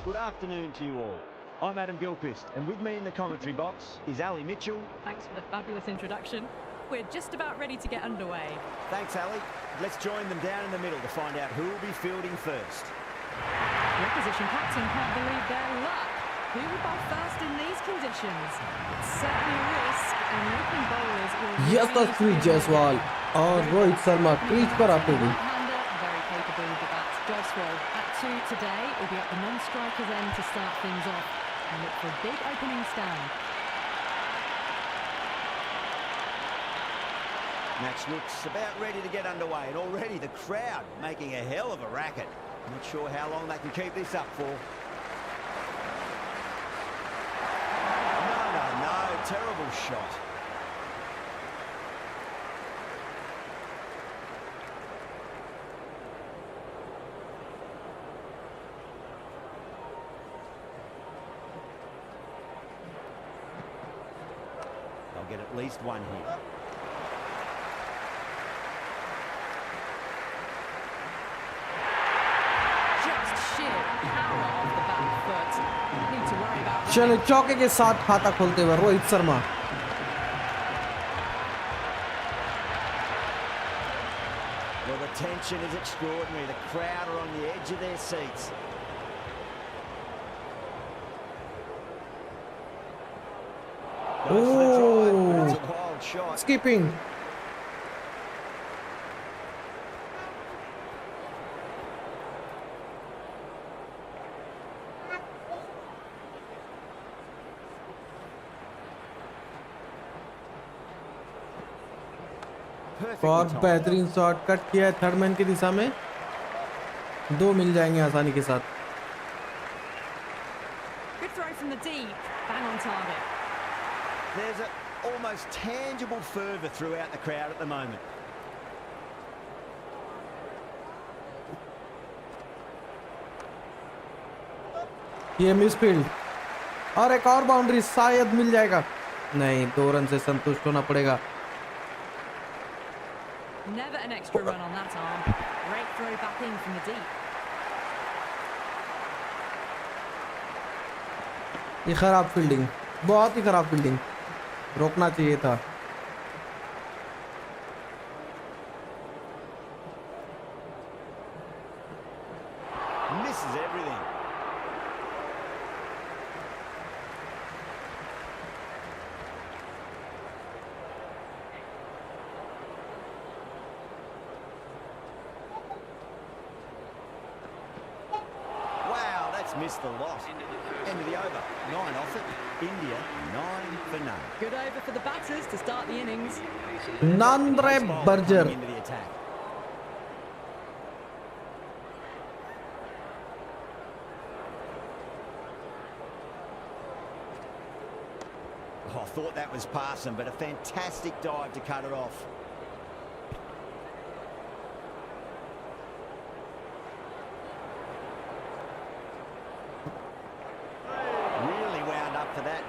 Good afternoon to you all. I'm Adam Gilchrist, and with me in the commentary box is Ali Mitchell. Thanks for the fabulous introduction. We're just about ready to get underway. Thanks, Ali. Let's join them down in the middle to find out who will be fielding first. The opposition captain can't believe their luck. Who will bowl first in these conditions? It's certainly a risk, and local bowlers will... Yes, that's Jaiswal और Rohit Sharma crease पर आते हुए. Very capable with the bat. Jaiswal at 2 today will be at the non-striker's end to start things off and look for a big opening stand. Match looks about ready to get underway, and already the crowd making a hell of a racket. Not sure how long they can keep this up for. No, terrible shot. They'll get at least one here. चलो चौके के साथ खाता खोलते हुए Rohit Sharma. Well, the tension is extraordinary. The crowd are on the edge of their seats. Oh, it's a wild shot. Skipping. और बेहतरीन shot cut किया है थर्ड मैन की दिशा में. 2 मिल जाएंगे आसानी के साथ. Good throw from the deep, bang on target. There's an almost tangible fervour throughout the crowd at the moment. ये मिसफील्ड और एक और बाउंड्री शायद मिल जाएगा. नहीं, 2 रन से संतुष्ट होना पड़ेगा. Never an extra run on that arm. Great throw back in from the deep. ये खराब फील्डिंग, बहुत ही खराब फील्डिंग. रोकना चाहिए था. Misses everything. Missed the lot. End of the over. 9 off it. India 9 for none. Good over for the batters to start the innings. Nandre Berger. Into the attack. Oh, I thought that was passing, but a fantastic dive to cut it off.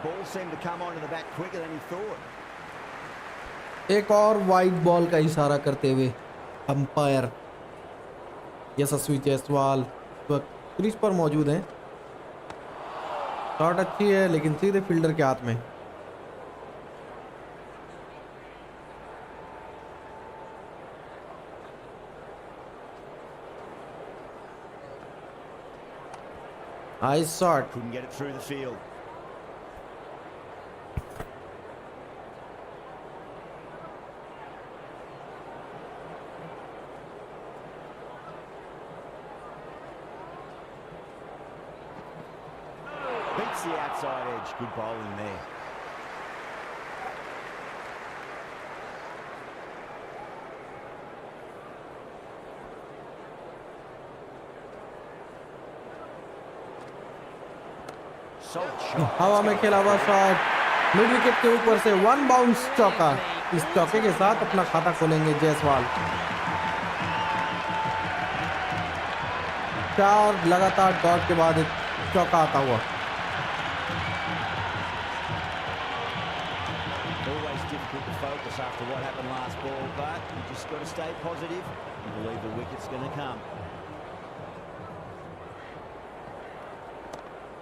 Ball seemed to come onto the bat quicker than he thought. एक और wide ball का इशारा करते हुए umpire यशस्वी Jaiswal crease पर मौजूद हैं. Shot अच्छी है लेकिन सीधे फील्डर के हाथ में. Nice shot. Couldn't get it through the field. Beats the outside edge. Good bowling there. हवा में खेला हुआ शॉट मिड विकेट के ऊपर से 1 बाउंस चौका. इस चौके के साथ अपना खाता खोलेंगे जायसवाल. 4 लगातार डॉट के बाद एक चौका आता हुआ. Always difficult to focus after what happened last ball, but you just got to stay positive and believe the wicket's going to come.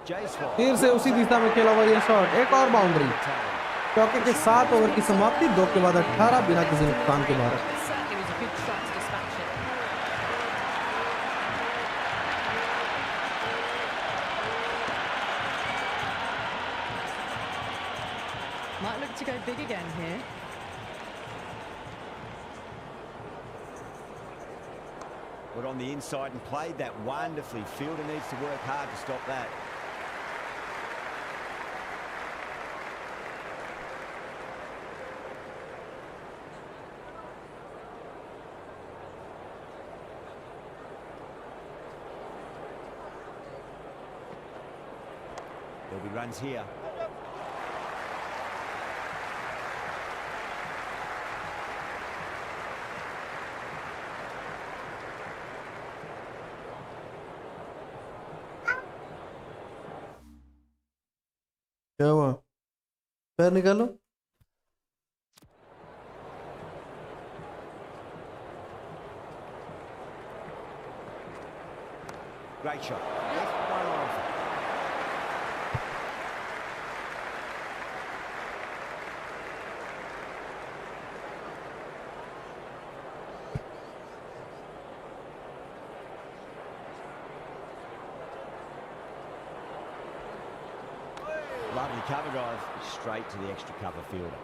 फिर से उसी दिशा में खेला हुआ ये शॉट, एक और बाउंड्री। चौके के 7 ओवर की समाप्ति, 2 के बाद 18 बिना किसी नुकसान के Bharat. Might look to go big again here. Got on the inside and played that wonderfully. Fielder needs to work hard to stop that. There'll be runs here. क्या हुआ? पैर निकालो। Great shot. Left one off. Lovely cover drive straight to the extra cover fielder.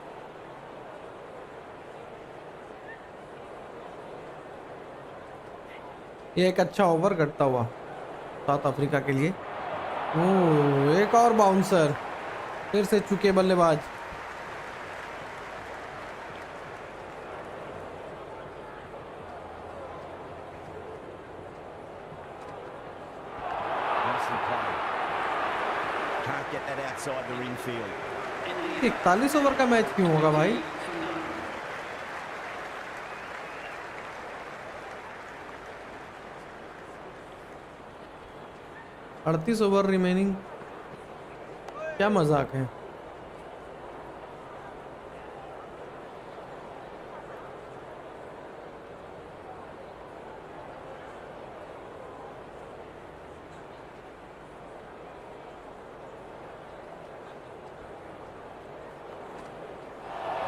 ये एक अच्छा over करता हुआ south Africa के लिए। एक और बाउंसर, फिर से चुके बल्लेबाज। Nicely played. Can't get that outside the ring field. 41 over का मैच क्यों होगा भाई? अड़तीस ओवर रिमेनिंग, क्या मजाक है?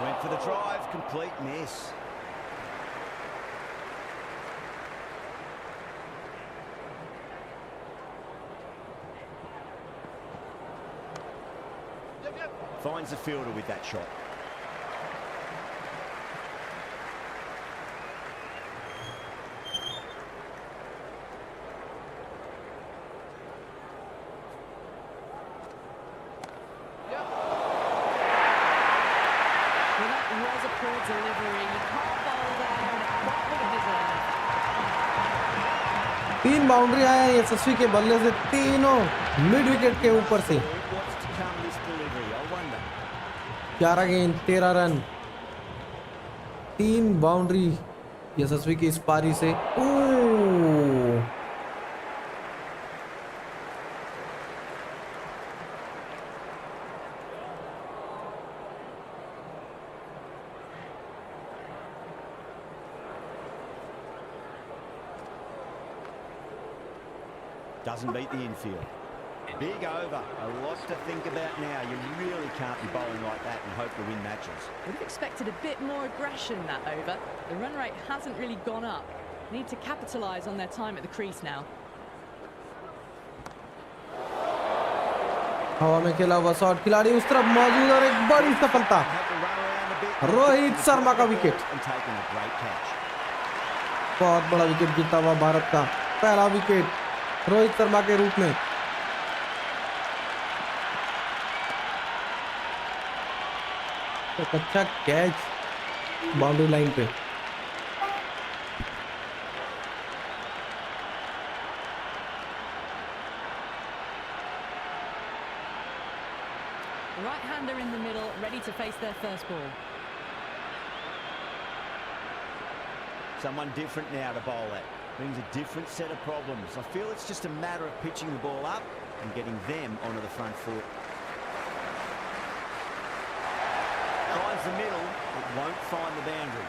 Went for the drive, complete miss. Finds the fielder with that shot. Well, that was a poor delivery. You can't bowl there, and it got what it deserved. 3 boundary आया है यशस्वी के बल्ले से, तीनों mid wicket के ऊपर से। What's to come this delivery? I wonder. 11 गेंद 13 रन, 3 बाउंड्री यशस्वी की इस पारी से। Doesn't beat the infield. Big over. A lot to think about now. You really can't be bowling like that and hope to win matches. Would have expected a bit more aggression that over. The run rate hasn't really gone up. Need to capitalise on their time at the crease now. हवा में खेला हुआ shot, खिलाड़ी उस तरफ मौजूद और एक बड़ी सफलता। रोहित शर्मा का विकेट। बहुत बड़ा विकेट गिरता हुआ भारत का पहला विकेट रोहित शर्मा के रूप में। एक अच्छा कैच बाउंड्री लाइन पे। Right-hander in the middle, ready to face their first ball. Someone different now to bowl at. Brings a different set of problems. I feel it's just a matter of pitching the ball up and getting them onto the front foot. Finds the middle, but won't find the boundary.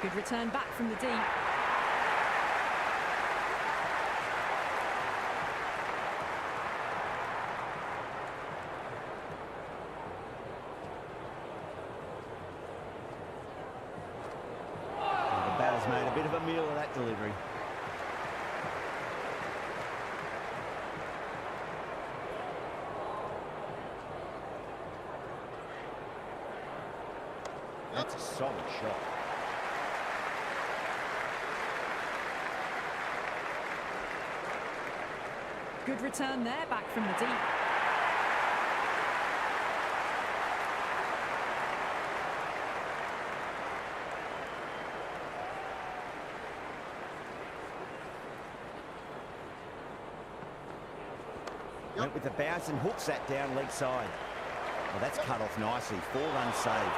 Good return back from the deep. He's made a bit of a meal of that delivery. That's a solid shot. Good return there, back from the deep. Went with the bounce and hooks that down leg side. Well, that's cut off nicely. 4 runs saved.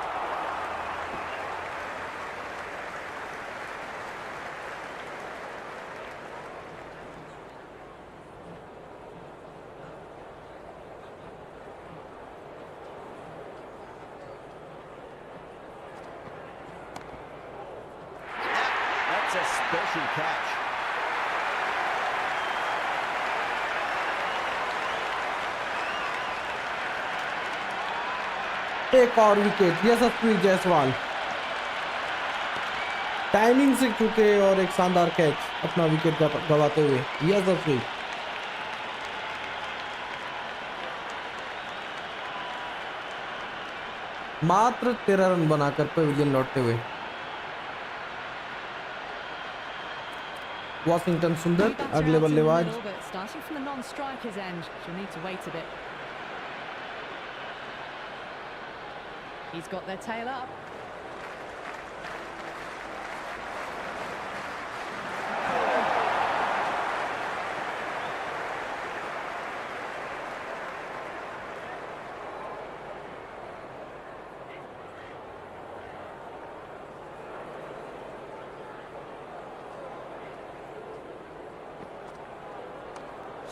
That's a special catch. एक और wicket यशस्वी Jaiswal timing से चुके और एक शानदार catch अपना wicket गवाते हुए यशस्वी मात्र 13 रन बनाकर पेविलियन लौटते हुए वॉशिंगटन सुंदर अगले बल्लेबाज Starting from the non-striker's end, she'll need to wait a bit. He's got their tail up.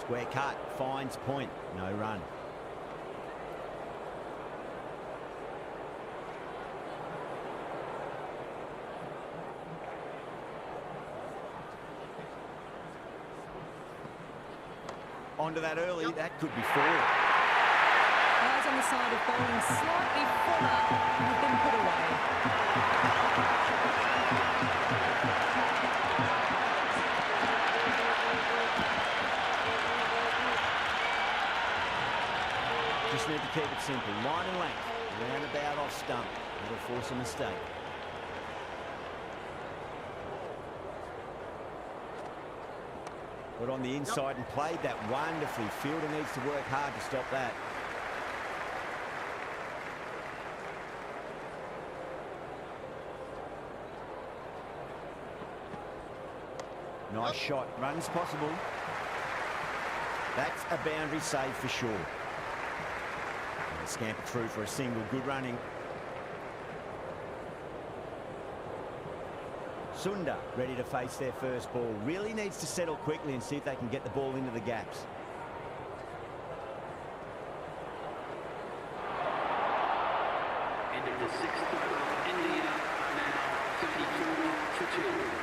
Square cut, finds point, no run. Onto that early, that could be 4. Eyes on the side of bowling slightly fuller and have been put away. Just need to keep it simple. Line and length. Round about off stump. That'll force a mistake. Got on the inside and played that wonderfully. Fielder needs to work hard to stop that. Nice shot. Runs possible. That's a boundary save for sure. And scamper through for a single. Good running. Sunda ready to face their first ball. Really needs to settle quickly and see if they can get the ball into the gaps. End of the 6th over. India are now 54-2.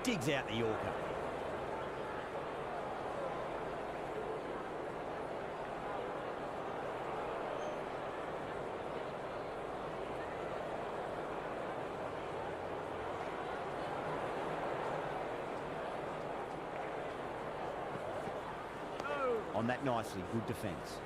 Digs out the Yorker. On that nicely, good defence.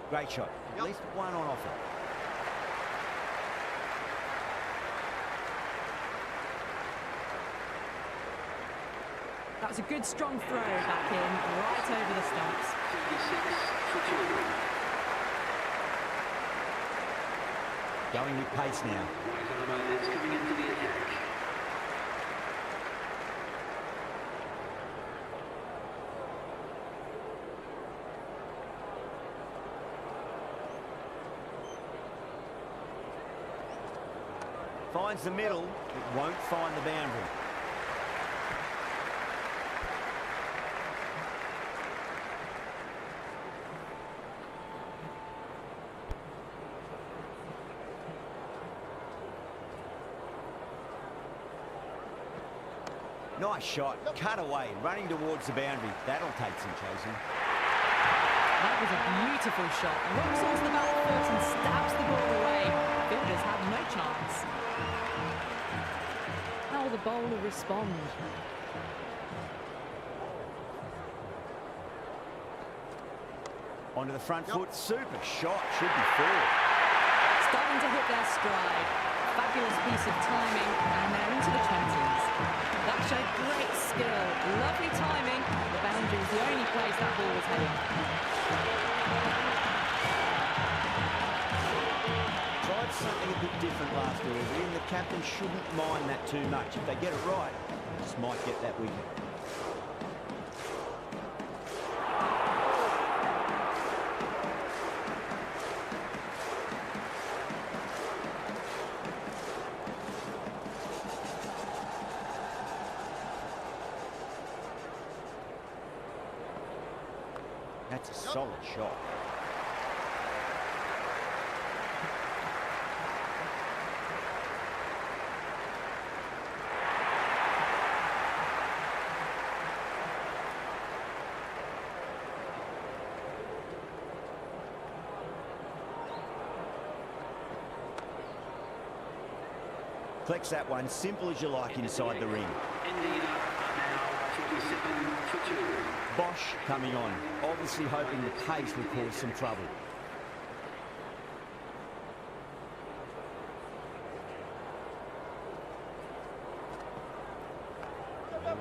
Great shot. At least one on offer. That was a good, strong throw back in, right over the stumps. 56 for 2. Going with pace now. Ryzen is coming into the attack. Finds the middle, it won't find the boundary. Nice shot, cut away, running towards the boundary. That'll take some chasing. That was a beautiful shot. Rocks onto the back foot and stabs the ball away. Fielders have no chance. How will the bowler respond? Onto the front foot, super shot, should be full. Starting to hit their stride. Fabulous piece of timing, and they're into the 20s. That showed great skill, lovely timing. The boundary is the only place that ball was heading. Tried something a bit different last delivery, and the captain shouldn't mind that too much. If they get it right, just might get that wicket. That's a solid shot. Collects that one, simple as you like inside the ring. India are now 57 for 2. Bosch coming on, obviously hoping the pace will cause some trouble.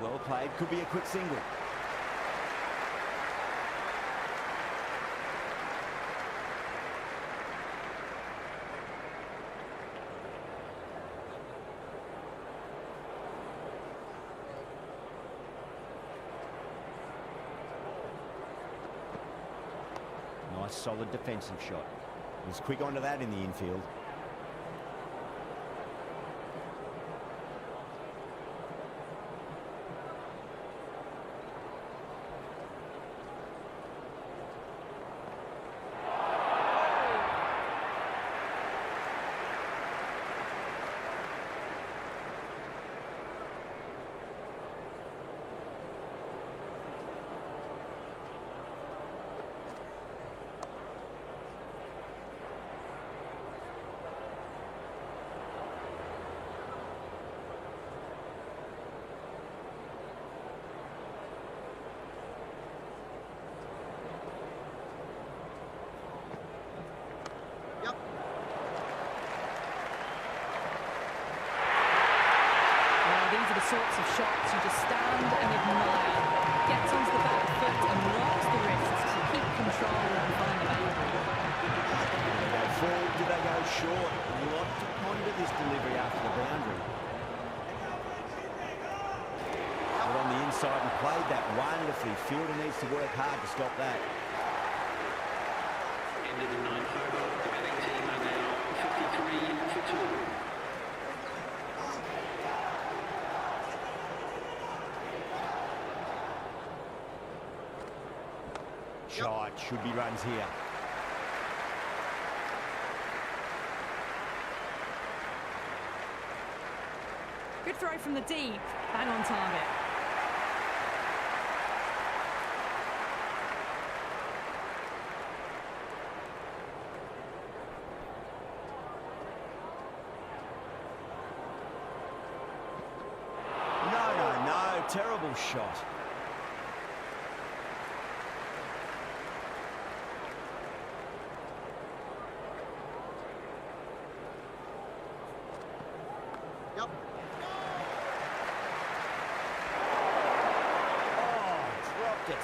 Well played, could be a quick single. Nice solid defensive shot. He's quick onto that in the infield. Sorts of shots you just stand and admire. Gets onto the back foot and rocks the wrists to keep control and find the boundary. Do they go forward? Do they go short? A lot to ponder this delivery after the boundary. Got on the inside and played that wonderfully. Fielder needs to work hard to stop that. End of the ninth over. The batting team are now 53 for 2. Shot, should be runs here. Good throw from the deep, bang on target. No, terrible shot. Oh, dropped it.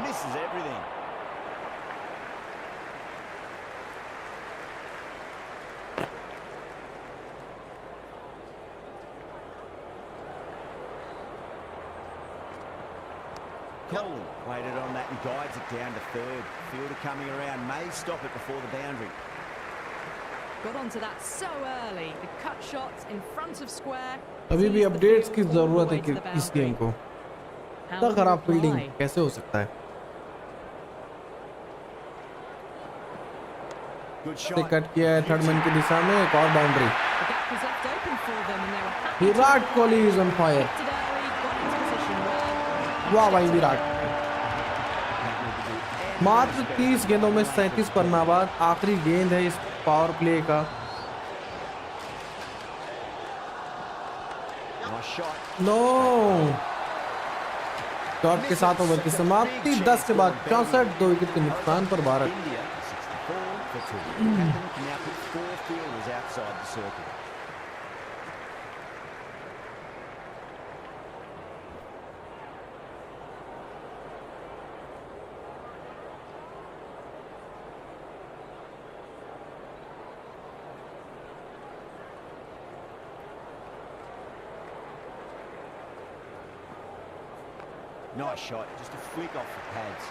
Misses everything. Colin waited on that and guides it down to third. Fielder coming around, may stop it before the boundary. Got onto that so early. The cut shots in front of square. अभी भी sees the updates की field all the जरूरत है way to कि the इस game boundary. को How इतना will he खराब reply? फील्डिंग कैसे हो सकता है Good से shot. कट किया है थर्ड मैन की दिशा में एक और boundary The gap was left open for them and they were happy to Virat reply. Kohli is on fire Picked it early, got into position well. वाह भाई विराट मात्र 30 गेंदों में 37 पर नाबाद आखिरी गेंद है इस पावर प्ले का Nice shot. नो शॉट के साथ ओवर की समाप्ति 10 के बाद 64 2 विकेट के नुकसान पर Bharat India 64 for 2. Captain can now put 4 fielders outside the circle. Nice shot, just a flick off the pads.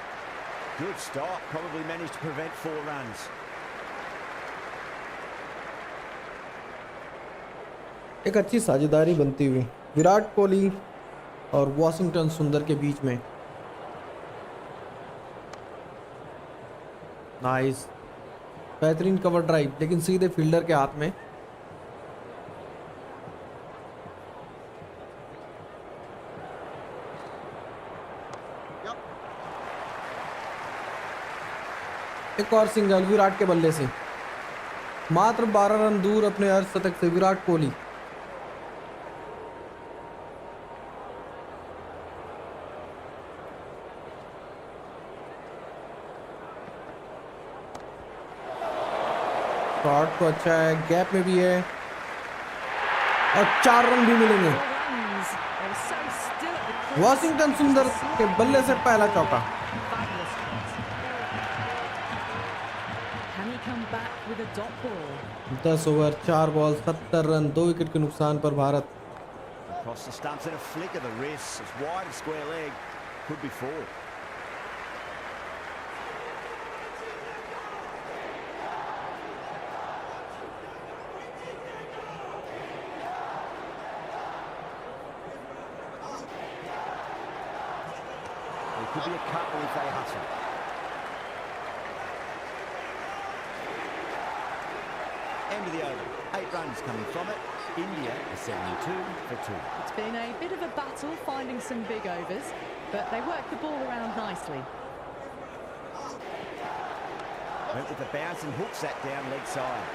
Good start, probably managed to prevent 4 runs. एक अच्छी साझेदारी बनती हुई विराट कोहली और वॉशिंगटन सुंदर के बीच में नाइस बेहतरीन कवर ड्राइव लेकिन सीधे फील्डर के हाथ में एक और सिंगल विराट के बल्ले से मात्र 12 रन दूर अपने अर्धशतक से विराट कोहली शॉट तो अच्छा है गैप में भी है और 4 रन भी मिलेंगे 4 runs. They were so still at the crease. Washington सुंदर के बल्ले से पहला चौका Fabulous shot. Can he come back with a dot ball? 10 over 4 ball 70 run 2 wicket के नुकसान पर Bharat Across the stumps and a flick of the wrist. It's wide of square leg. Could be 4. It could be a couple if they hustle. End of the over. 8 runs coming from it. India is 72 for 2. It's been a bit of a battle finding some big overs, but they worked the ball around nicely. Went with the bounce and hooks that down leg side.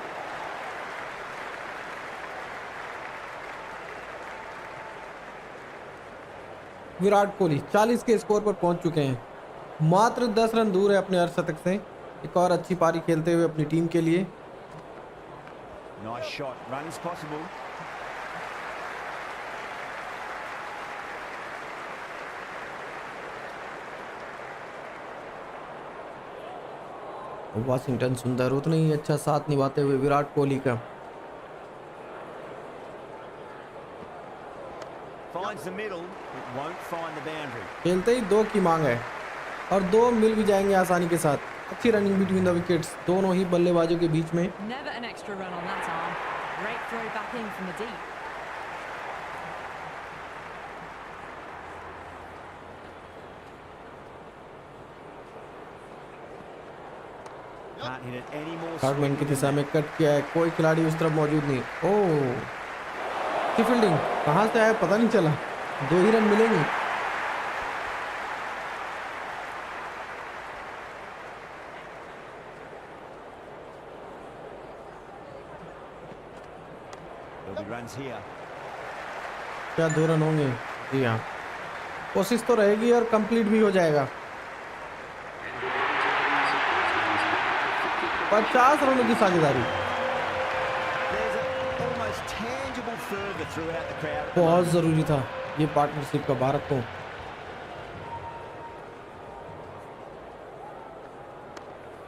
Virat Kohli 40 के score पर पहुंच चुके हैं मात्र 10 run दूर है अपने अर्धशतक से एक और अच्छी पारी खेलते हुए अपनी टीम के लिए Nice shot. Runs possible. Washington सुंदर उतना ही अच्छा साथ निभाते हुए विराट कोहली का Finds the middle. It won't find the boundary. खेलते ही 2 की मांग है और 2 मिल भी जाएंगे आसानी के साथ अच्छी रनिंग बिटवीन द विकेट्स दोनों ही बल्लेबाजों के बीच में Never an extra run on that arm. Great throw back in from the deep. Can't hit it any more. Third man की sweetly दिशा than में कट किया है कोई खिलाड़ी उस तरफ मौजूद नहीं ओह की फील्डिंग कहाँ से आया पता नहीं चला 2 ही रन मिलेंगे that. There'll be runs here. क्या 2 रन होंगे जी हाँ कोशिश तो रहेगी और कंप्लीट भी हो जाएगा। 50 रनों की साझेदारी There's a almost tangible fervour throughout the crowd. बहुत जरूरी था ये पार्टनरशिप का भारत को।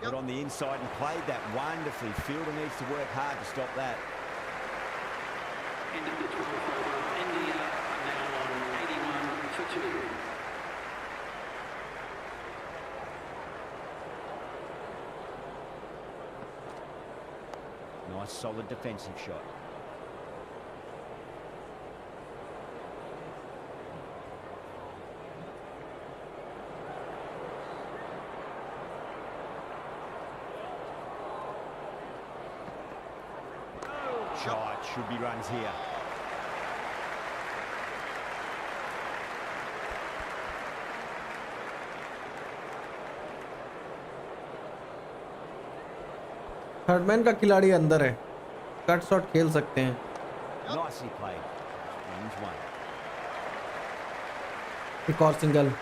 Got on the inside and played that wonderfully. Fielder needs to work hard to stop that. End of the 12th over. India are now on 81 for 2. Nice solid defensive shot. Shot, should be runs here. Third man का खिलाड़ी अंदर है, cut shot खेल सकते हैं। Nicely played. Runs one. एक और single.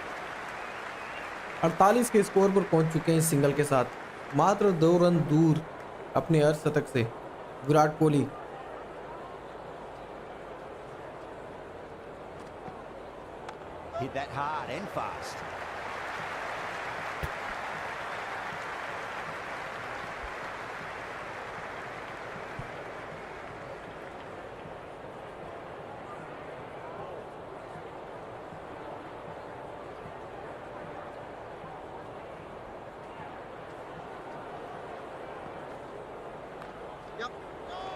48 के स्कोर पर पहुंच चुके हैं इस सिंगल के साथ, मात्र 2 रन दूर अपने अर्धशतक से Virat Kohli. Hit that hard and fast.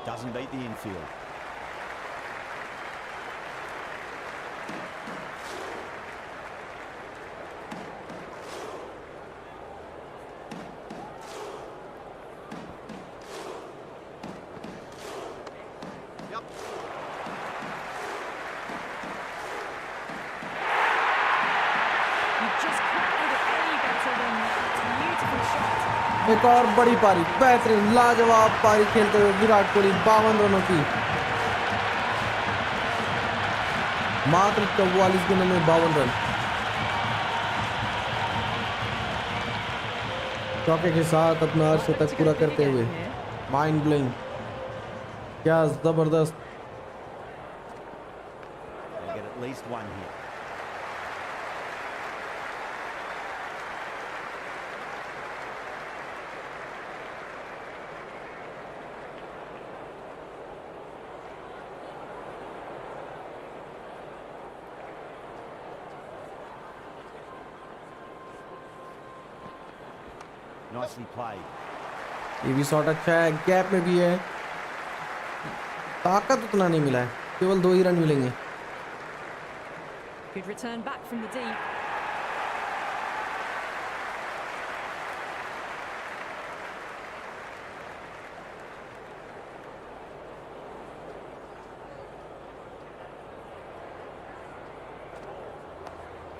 Doesn't beat the infield. You just can't get it any better than that. Beautiful shot. एक और बड़ी पारी, बेहतरीन लाजवाब पारी खेलते हुए विराट कोहली 52 रनों की, मात्र 44 गेंदों में 52 रन। चौके के साथ अपना अर्धशतक पूरा करते हुए माइंड ब्लोइंग, क्या जबरदस्त। They'll get at least one here. Nicely played. ये भी शॉट अच्छा है, गैप में भी है, ताकत उतना नहीं मिला है, केवल 2 ही रन मिलेंगे। Good return back from the deep.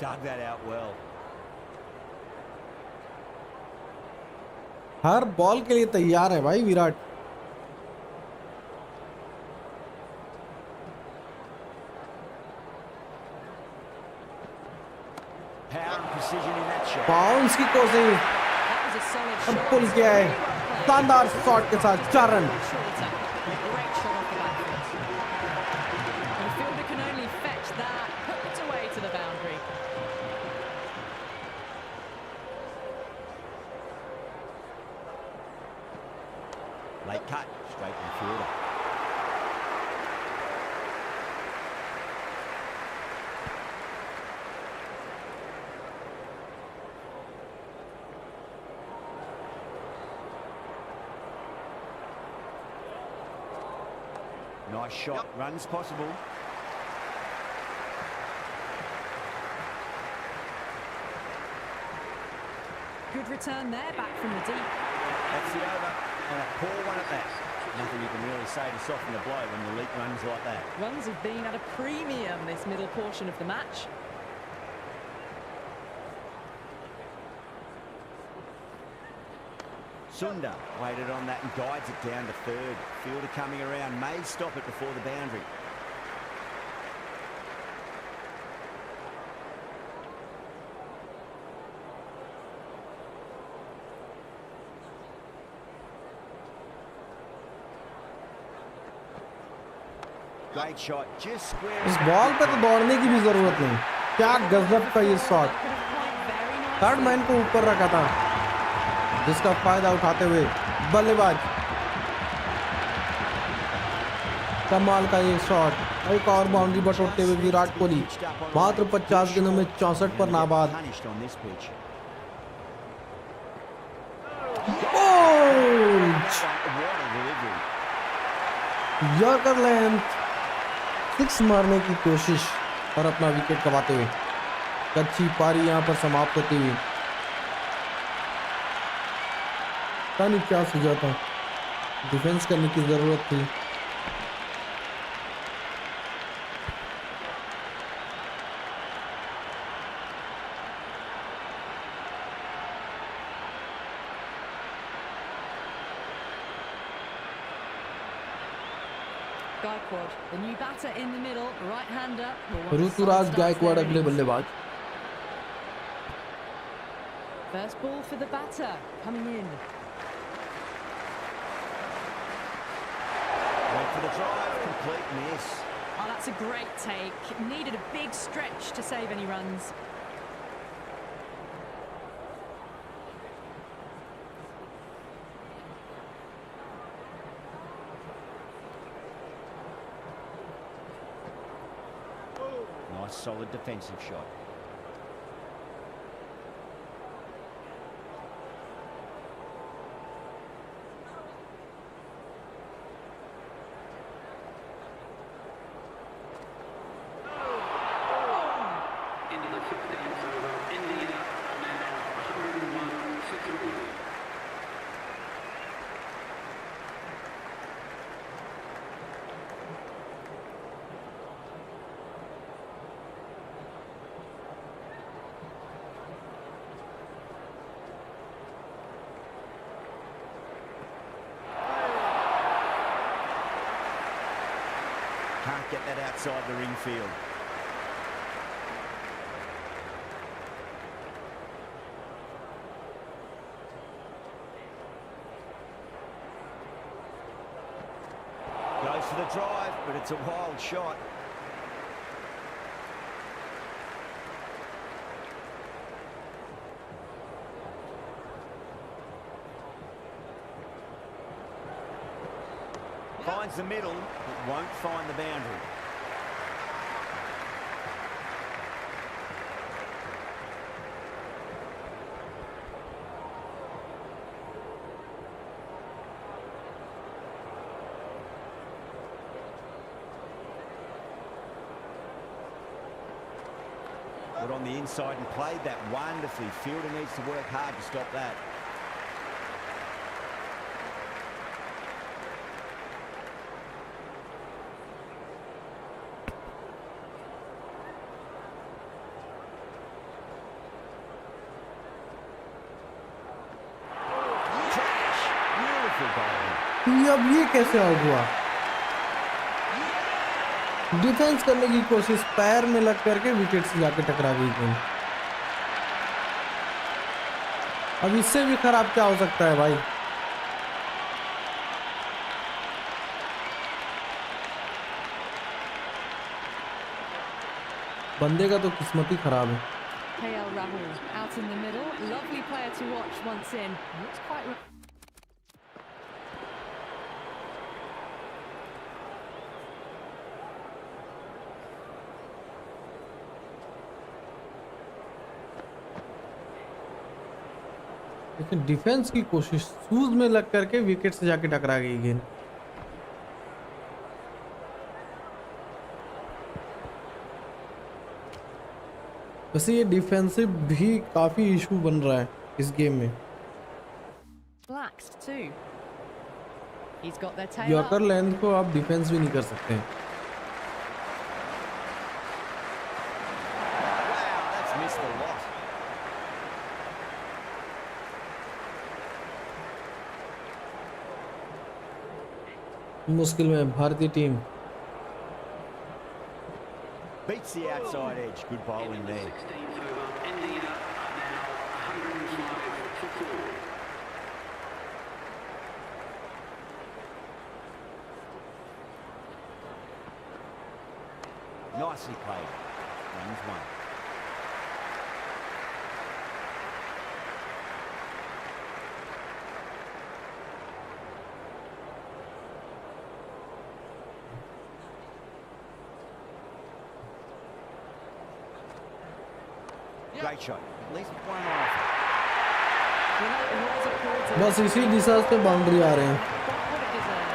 Dug that out well. Her ball के लिए तैयार है भाई Virat. Power and precision in that shot. Bounce की कोशिश, That was a solid अब shot. पुल किया है, Really well played. शानदार शॉट के साथ 4 run. Shorter. Great shot off the back foot. And the fielder can only fetch that, put it away to the boundary. Late cut, straight to the fielder. Nice shot, runs possible. Good return there, back from the deep. That's the over, and a poor one at that. Nothing you can really say to soften the blow when the leak runs like that. Runs have been at a premium this middle portion of the match. Sunda waited on that and guides it down to third. Fielder coming around, may stop it before the boundary. Great shot, just square. इस ball पे तो दौड़ने की भी जरूरत नहीं, क्या गजब का ये शॉट। थर्ड मैन को ऊपर रखा था, जिसका फायदा उठाते हुए बल्लेबाज, कमाल का ये शॉट। एक और बाउंड्री बटोरते हुए विराट कोहली मात्र 50 गेंदों में 64 पर नाबाद। यॉर्कर लेंथ, 6 मारने की कोशिश और अपना विकेट गंवाते हुए अच्छी पारी यहां पर समाप्त होती हुई। पता नहीं क्या सूझा था, डिफेंस करने की जरूरत थी। Gaikwad, the new batter in the middle, right-hander. will want to Rituraj sidestep Gaekwad their अगले innings. बल्लेबाज। First ball for the batter, coming in. Went for the drive, complete miss. Oh, that's a great take. Needed a big stretch to save any runs. Nice solid defensive shot. Into the 15th over. India are now 101 for 3. Can't get that outside the ring field. Goes for the drive, but it's a wild shot. Finds the middle, but won't find the boundary. Got on the inside and played that wonderfully. Fielder needs to work hard to stop that. Trash. Beautiful bowling. अब ये कैसे out हुआ? Defence करने की कोशिश, पैर में लग करके विकेट से जाके टकरा गई गेंद। अब इससे भी खराब क्या हो सकता है भाई? बंदे का तो किस्मत ही खराब है। KL Rahul out in the middle. Lovely player to watch once in. Looks quite... लेकिन डिफेंस की कोशिश, शूज में लग करके विकेट से जाके टकरा गई गेंद। वैसे ये डिफेंसिव भी काफी इशू बन रहा है इस गेम में। Relaxed too. He's got their tail up. Yorker length को आप डिफेंस भी नहीं कर सकते हैं। Wow, that's missed a lot. मुश्किल में भारतीय team. Beats the outside edge. Good bowling Into the there. 16th over. India are now 105 for 4. Nicely played. Runs one. Great shot. At least one off. Well, that was a quarter. बस इसी दिशा से boundary आ रहे हैं. Got what it deserved.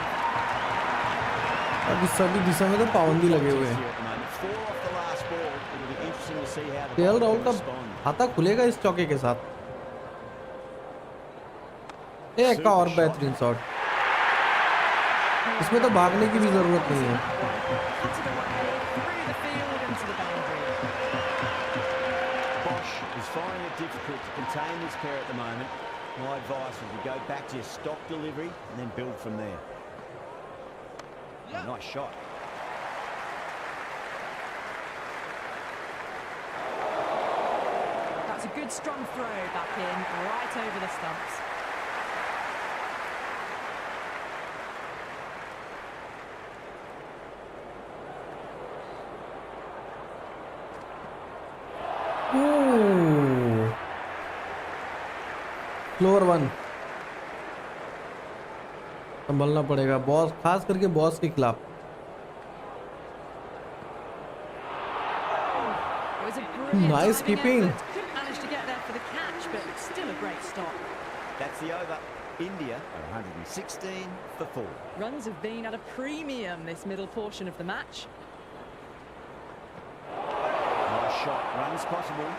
अभी सभी दिशा में तो पाबंदी लगे हुए हैं. At the moment. 4 off the last ball. It'll be interesting to see how the KL bowler Rahul का respond. खाता खुलेगा इस चौके के साथ. एक का और बेहतरीन शॉट. इसमें तो भागने की भी जरूरत नहीं है. Cutted away through the field into the boundary. Bosch is finding it difficult to contain this pair at the moment. My advice would be go back to your stock delivery and then build from there. Oh, nice shot. That's a good strong throw back in, right over the stumps. Floor 1 संभलना पड़ेगा boss, खास करके boss के खिलाफ. It was a brilliant Nice diving keeping. effort. Couldn't manage to get there for the catch, but still a great stop. That's the over. India are 116 for 4. Runs have been at a premium this middle portion of the match. Nice shot. Runs possible.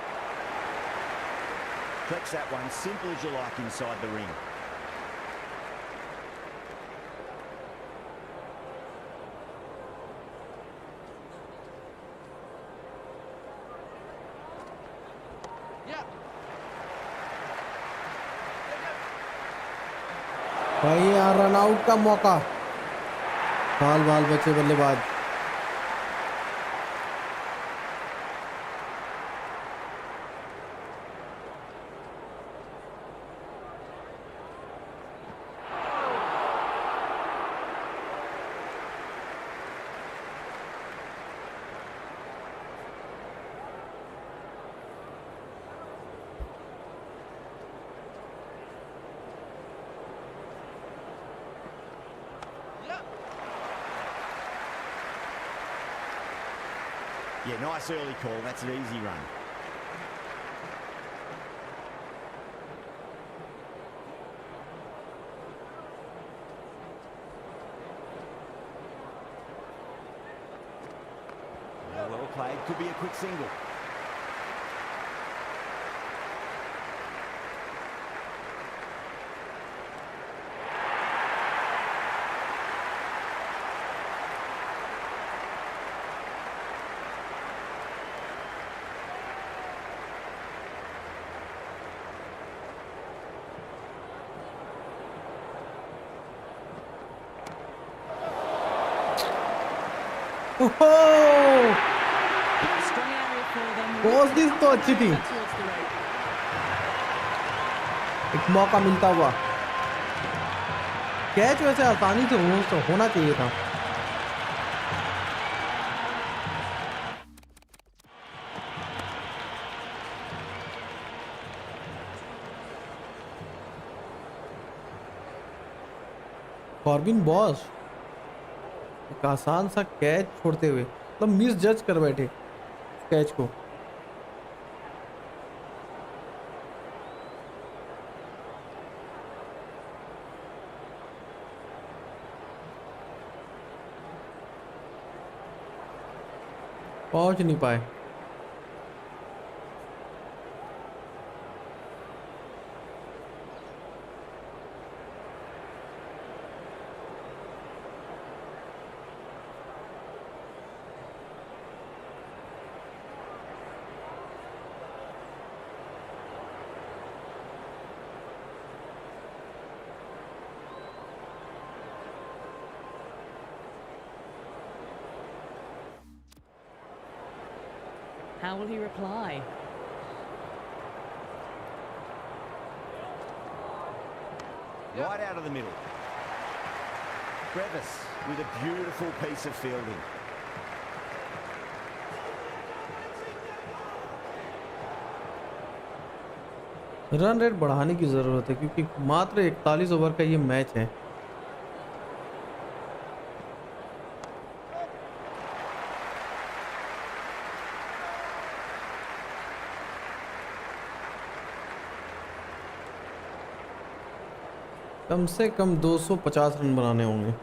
Flex that one. Simple as you like inside the ring. भाई यहाँ run out का मौका. बाल बाल बचे बल्लेबाज. Yeah, nice early call. That's an easy run. Yeah, well played. Could be a quick single. ओहो Strong area for them. Boss this तो अच्छी थी. Towards the rope. एक मौका मिलता हुआ. कैच वैसे आसानी से होना चाहिए था. कॉर्बिन बॉस एक आसान सा कैच छोड़ते हुए मतलब मिस जज कर बैठे कैच को. पहुंच नहीं पाए. How will he reply? Right out of the middle. Brevis with a beautiful piece of fielding. Run rate बढ़ाने की ज़रूरत है क्योंकि मात्र 41 ओवर का ये मैच है। कम से कम 250 रन बनाने होंगे।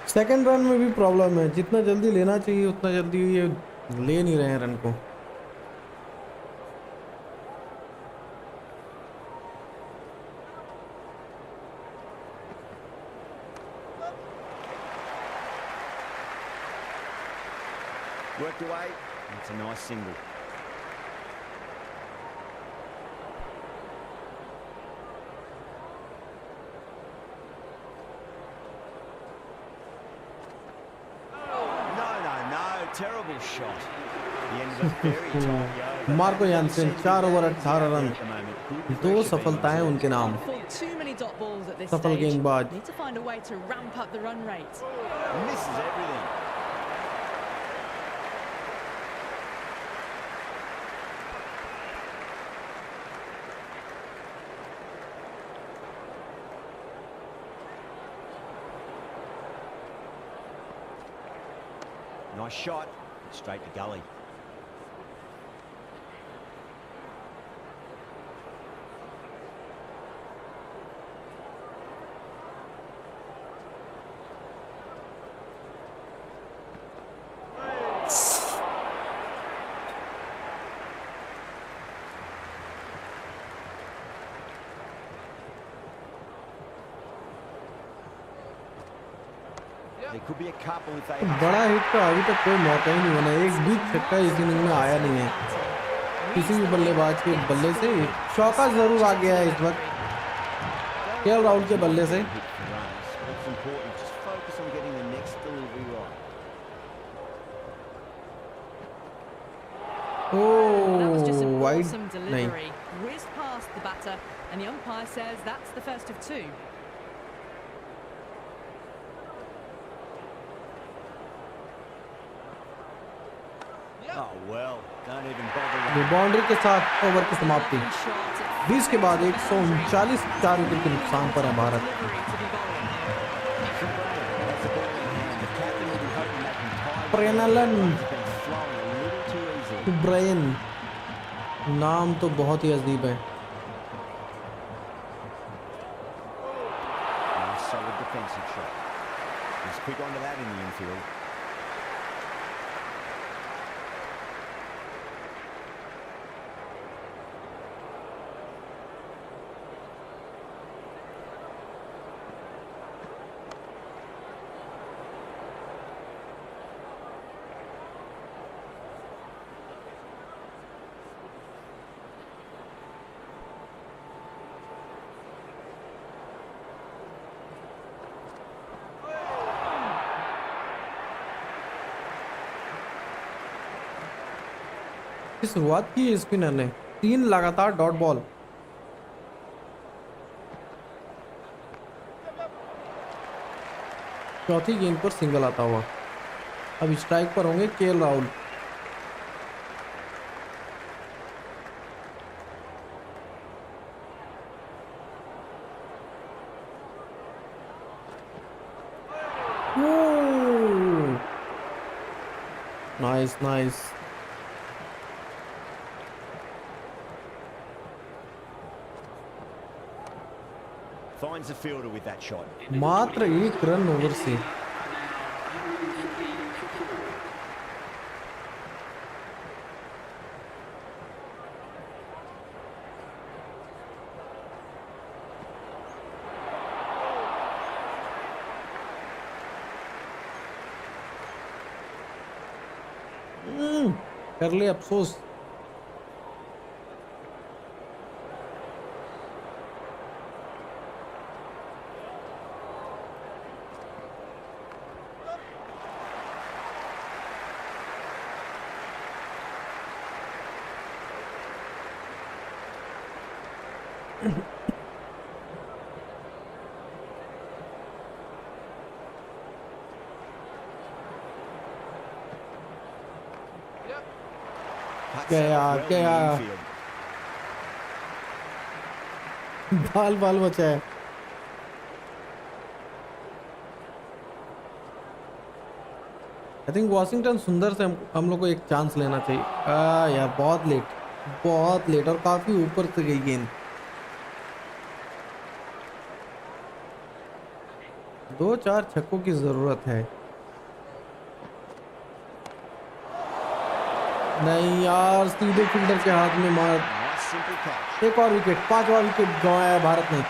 सेकंड रन में भी प्रॉब्लम है, जितना जल्दी लेना चाहिए उतना जल्दी ये ले नहीं रहे हैं रन को। Worked away. It's a nice single. Terrible shot. The end of a very tight over. Marco Jansen 4 over 18 run, 2 सफलताएं उनके नाम। Too many dot balls at this सफल stage. गेंदबाज। Need to find a way to ramp up the run rate. Misses everything. Nice shot, straight to gully. There could be a couple if they बड़ा hit का अभी तक कोई मौका ही नहीं बना, एक भी छक्का इस इनिंग में आया नहीं है किसी भी बल्लेबाज के बल्ले से। चौका जरूर आ गया है इस वक्त केएल राहुल के बल्ले से। It's important, just focus on getting the next delivery right. That was just an wide awesome नहीं। delivery. Whizzed past the batter, and the umpire says that's the first of two. Oh well, don't even bother. ये boundary के साथ over की समाप्ति। 20 के बाद 139 4 wicket के नुकसान पर है भारत। प्रेनलन ब्रेन, नाम तो बहुत ही अजीब है। Nice solid defensive shot. He's quick onto that in the infield. की शुरुआत की स्पिनर ने 3 लगातार डॉट बॉल। चौथी गेंद पर सिंगल आता हुआ। अब स्ट्राइक पर होंगे KL Rahul. Nice nice. Finds the fielder with that shot. मात्र 1 रन ओवर से। कर ले अफसोस। Cuts गया that well in the गया infield. बाल बाल बचा है। आई थिंक वॉशिंगटन सुंदर से हम लोग को एक चांस लेना चाहिए। यार बहुत लेट और काफी ऊपर से गई गेंद। 2-4 छक्कों की जरूरत है। नहीं यार, सीधे फील्डर के हाथ में मार। Nice simple catch. एक और विकेट, 5वां विकेट गंवाया है भारत ने।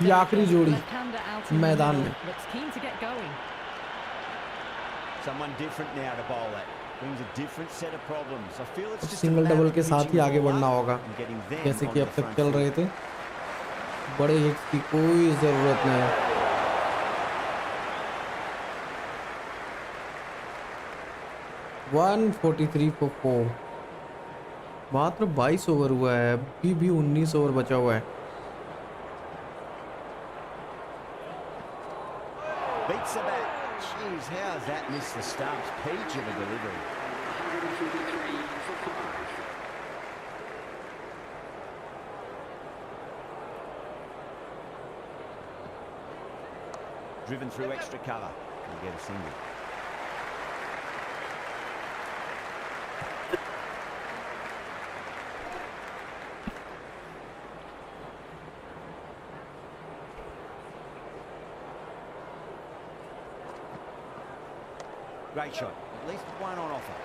ये आखिरी जोड़ी मैदान में। Someone different now to bowl at. Brings a different set of problems. I feel it's just a single matter double of के साथ ही pitching the आगे ball बढ़ना up होगा, and getting them जैसे कि onto अब the तक front चल foot. रहे थे। बड़े हिट्स की कोई जरूरत नहीं। One 43 for 4। मात्र 22 ओवर हुआ है, अभी भी 19 ओवर बचा हुआ है। Beats the bat. Jeez, how has that missed the stumps? Peach of a delivery. 143 for 5. Driven through extra cover. He'll get a single. Great shot. At least one on offer.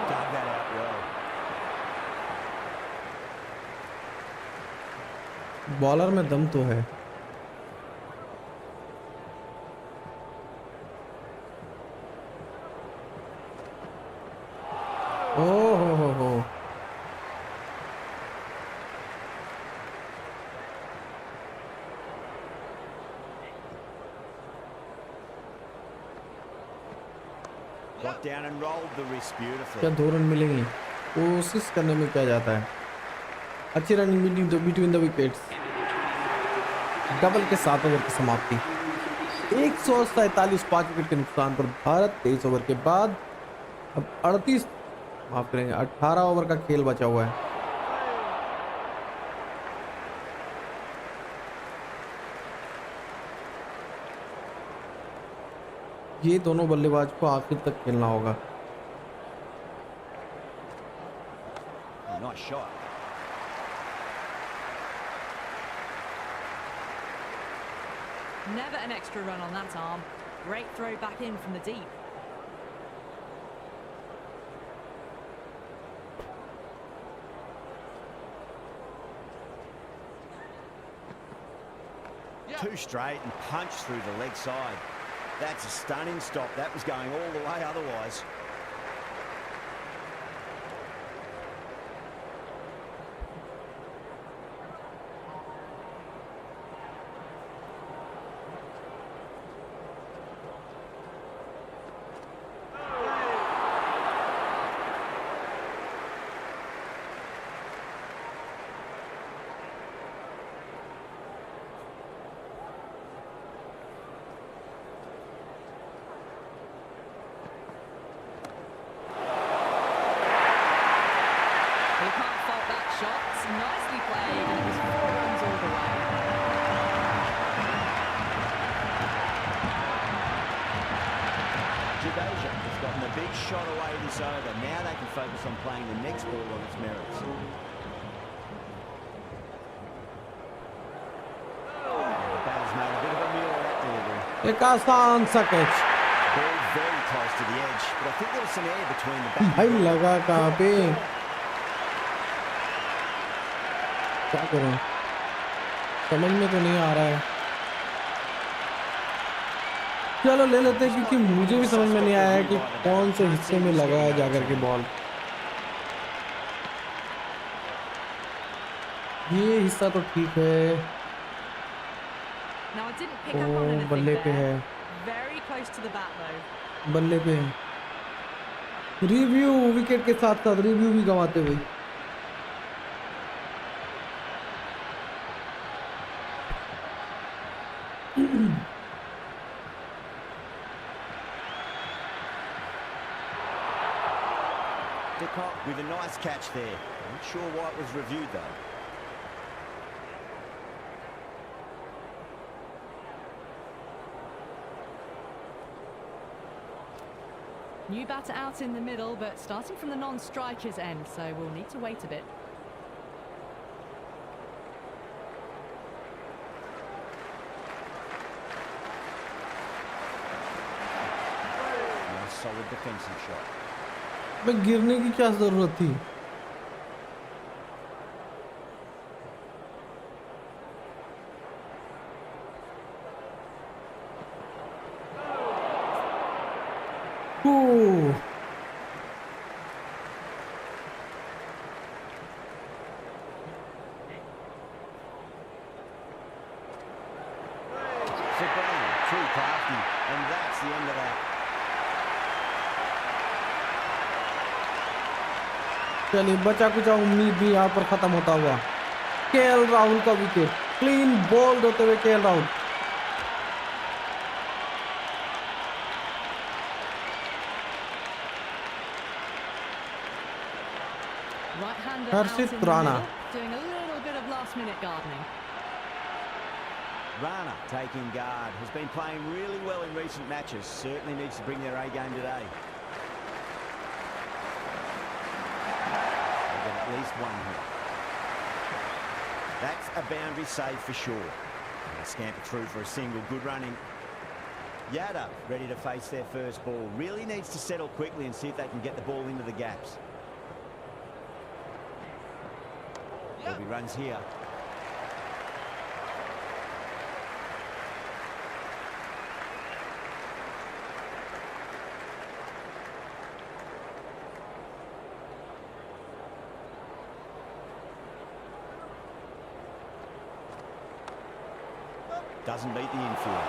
Dug that out well. Bowler में दम तो है। ओ हो। Got down and rolled the wrist क्या beautifully. 2 run मिलेंगे? कोशिश करने में क्या जाता है। अच्छी running between the wickets. Double के 7 ओवर की समाप्ति। 147 5 विकेट के नुकसान पर भारत 23 ओवर के बाद अब 18 ओवर का खेल बचा हुआ है। ये दोनों बल्लेबाज को आखिर तक खेलना होगा। Nice shot. Never an extra run on that arm. Great throw back in from the deep. Two straight and punched through the leg side. That's a stunning stop. That was going all the way otherwise. You can't fault that shot. It's nicely played, and it was 4 runs all the way. Jadeja has gotten a big shot away this over. Now they can focus on playing the next ball on its merits. एक आसान सा catch. Ball very close to the edge, but I think there was some air between the bat. भाई लगा कहाँ पे? क्या करूं? समझ में तो नहीं आ रहा है। चलो ले लेते हैं, क्योंकि मुझे भी समझ में नहीं आया है कि कौन से हिस्से में लगा है जाकर के बॉल। ये हिस्सा तो ठीक है। Now I didn't pick up on anything बल्ले पे है, there. Very close to the bat though. बल्ले पे है। रिव्यू विकेट के साथ साथ रिव्यू भी गंवाते हुए। With a nice catch there. Not sure why it was reviewed though. New batter out in the middle, but starting from the non-striker's end, so we'll need to wait a bit. Nice solid defensive shot. मैं गिरने की क्या जरूरत थी? Too crafty, and that's the end of that. चलिए बचा कुचा उम्मीद भी यहाँ पर खत्म होता हुआ। केएल राहुल का विकेट, क्लीन बॉल्ड होते हुए KL Rahul. Right-hander Harshit out in the Rana. middle, doing a little bit of last-minute gardening. Rana taking guard, has been playing really well in recent matches. Certainly needs to bring their A game today. They've got at least one here. That's a boundary save for sure. And a scamper through for a single. Good running. Yada ready to face their first ball. Really needs to settle quickly and see if they can get the ball into the gaps. There'll be runs here. Doesn't beat the infield.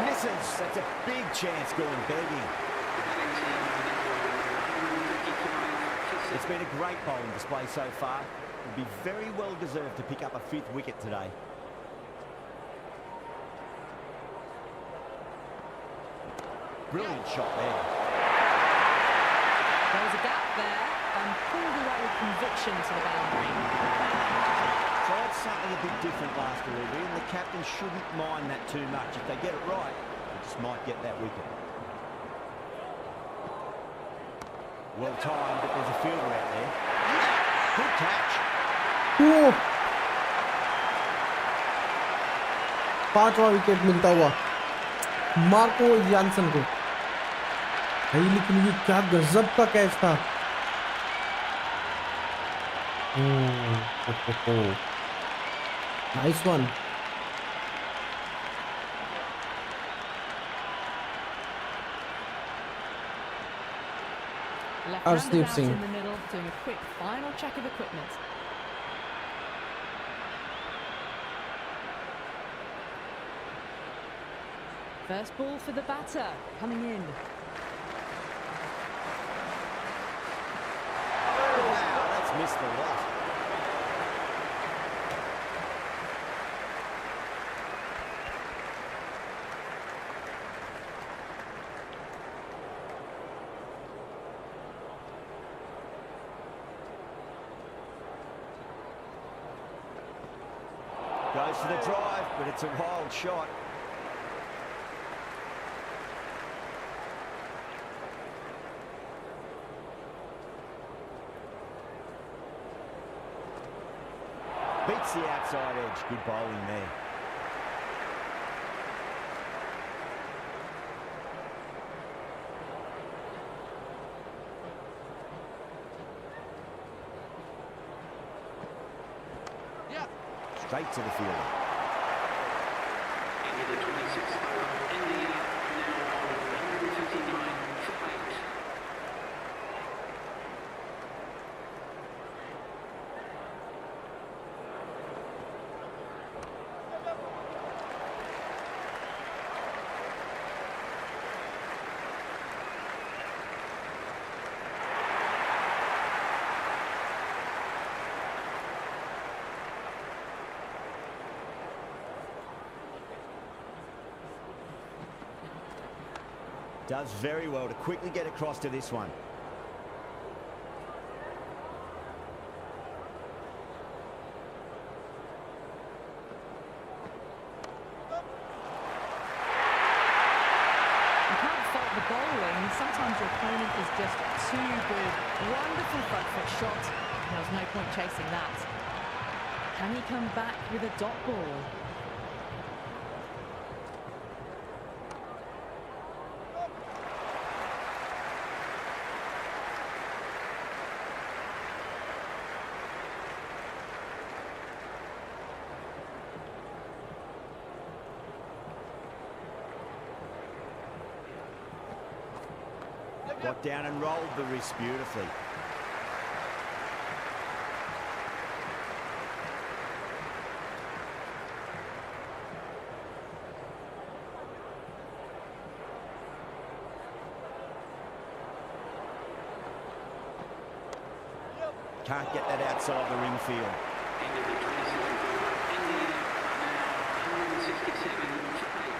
Misses. That's a big chance going begging. It's been a great bowling display so far. Would be very well deserved to pick up a 5th wicket today. Brilliant shot there. There was a gap there and pulled away with conviction to the boundary. Tried something a bit different last delivery, and the captain shouldn't mind that too much. If they get it right, they just might get that wicket. Well timed, but there's a fielder out there. Good catch. 5वां wicket मिलता हुआ Marco Jansen को। भाई लेकिन ये क्या गजब का कैच था। Nice one. Left-hander out in the middle, doing a quick final check of equipment. First ball for the batter, coming in. Wow, that's missed the lot. Goes for the drive, but it's a wild shot. Beats the outside edge. Good bowling there. straight to the fielder. Into the 26th over, India now on 159 for 8. Does very well to quickly get across to this one. You can't fault the bowling. Sometimes your opponent is just too good. Wonderful front foot shot. There was no point chasing that. Can he come back with a dot ball? Got down and rolled the wrist beautifully. Can't get that outside the ring field. Into the 27th over, India now 167 for 8.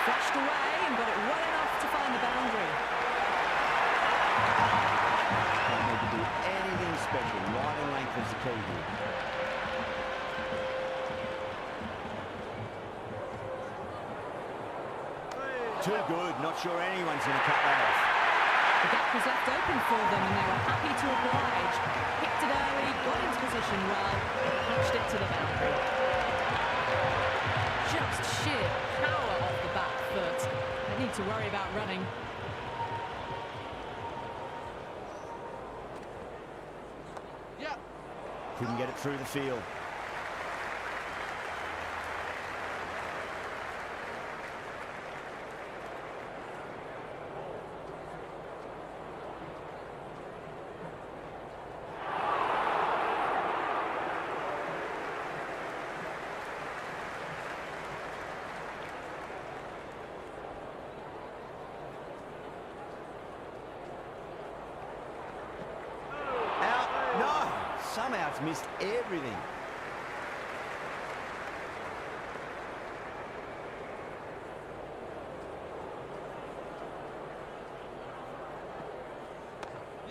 Flashed away and got it well enough to find the boundary. Don't need to do anything special. Right and length is the key here. Too good. Not sure anyone's going to cut that off. The gap was left open for them and they were happy to oblige. Picked it early, got into position well, punched it to the boundary. Just sheer power off the back foot. Don't need to worry about running. Couldn't get it through the field. Somehow it's missed everything.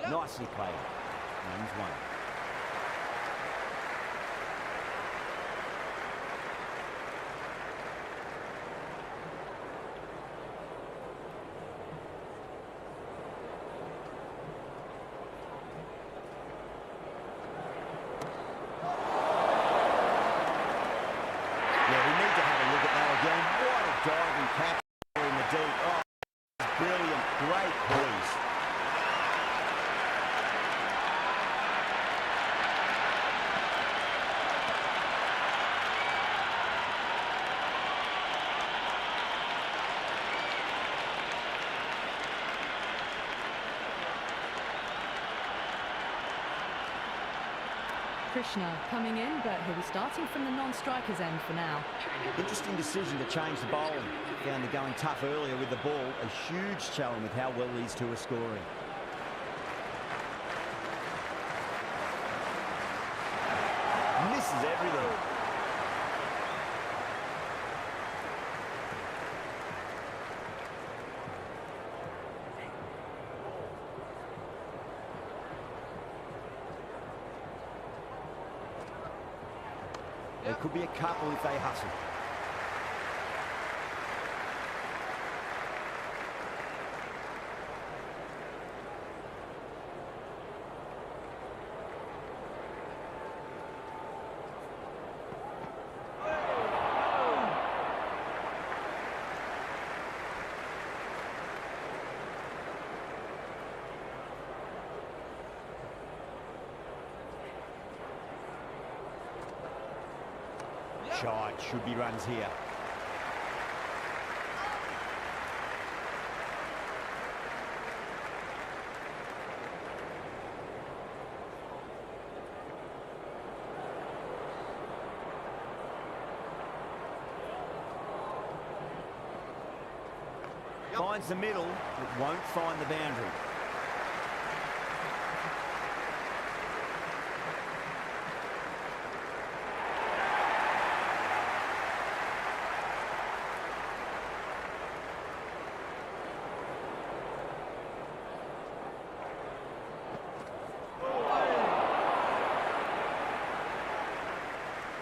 Nicely played. Runs one. Diving catch in the deep. Oh, brilliant. Great poise. Krishna coming in, but he'll be starting from the non-striker's end for now. Interesting decision to change the bowling. Found the going tough earlier with the ball. A huge challenge with how well these two are scoring. Misses everything. There could be a couple if they hustle. shot. Should be runs here. Finds the middle, but won't find the boundary.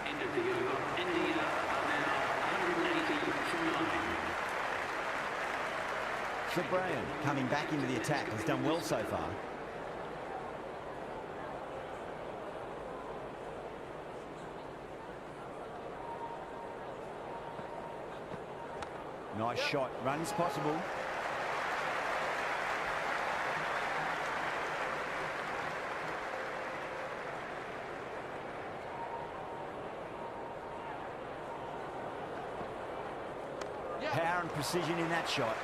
End of the over. India are now 180 from line. Brian coming back into the attack has done well so far. Nice shot. Runs possible. Power and precision in that shot.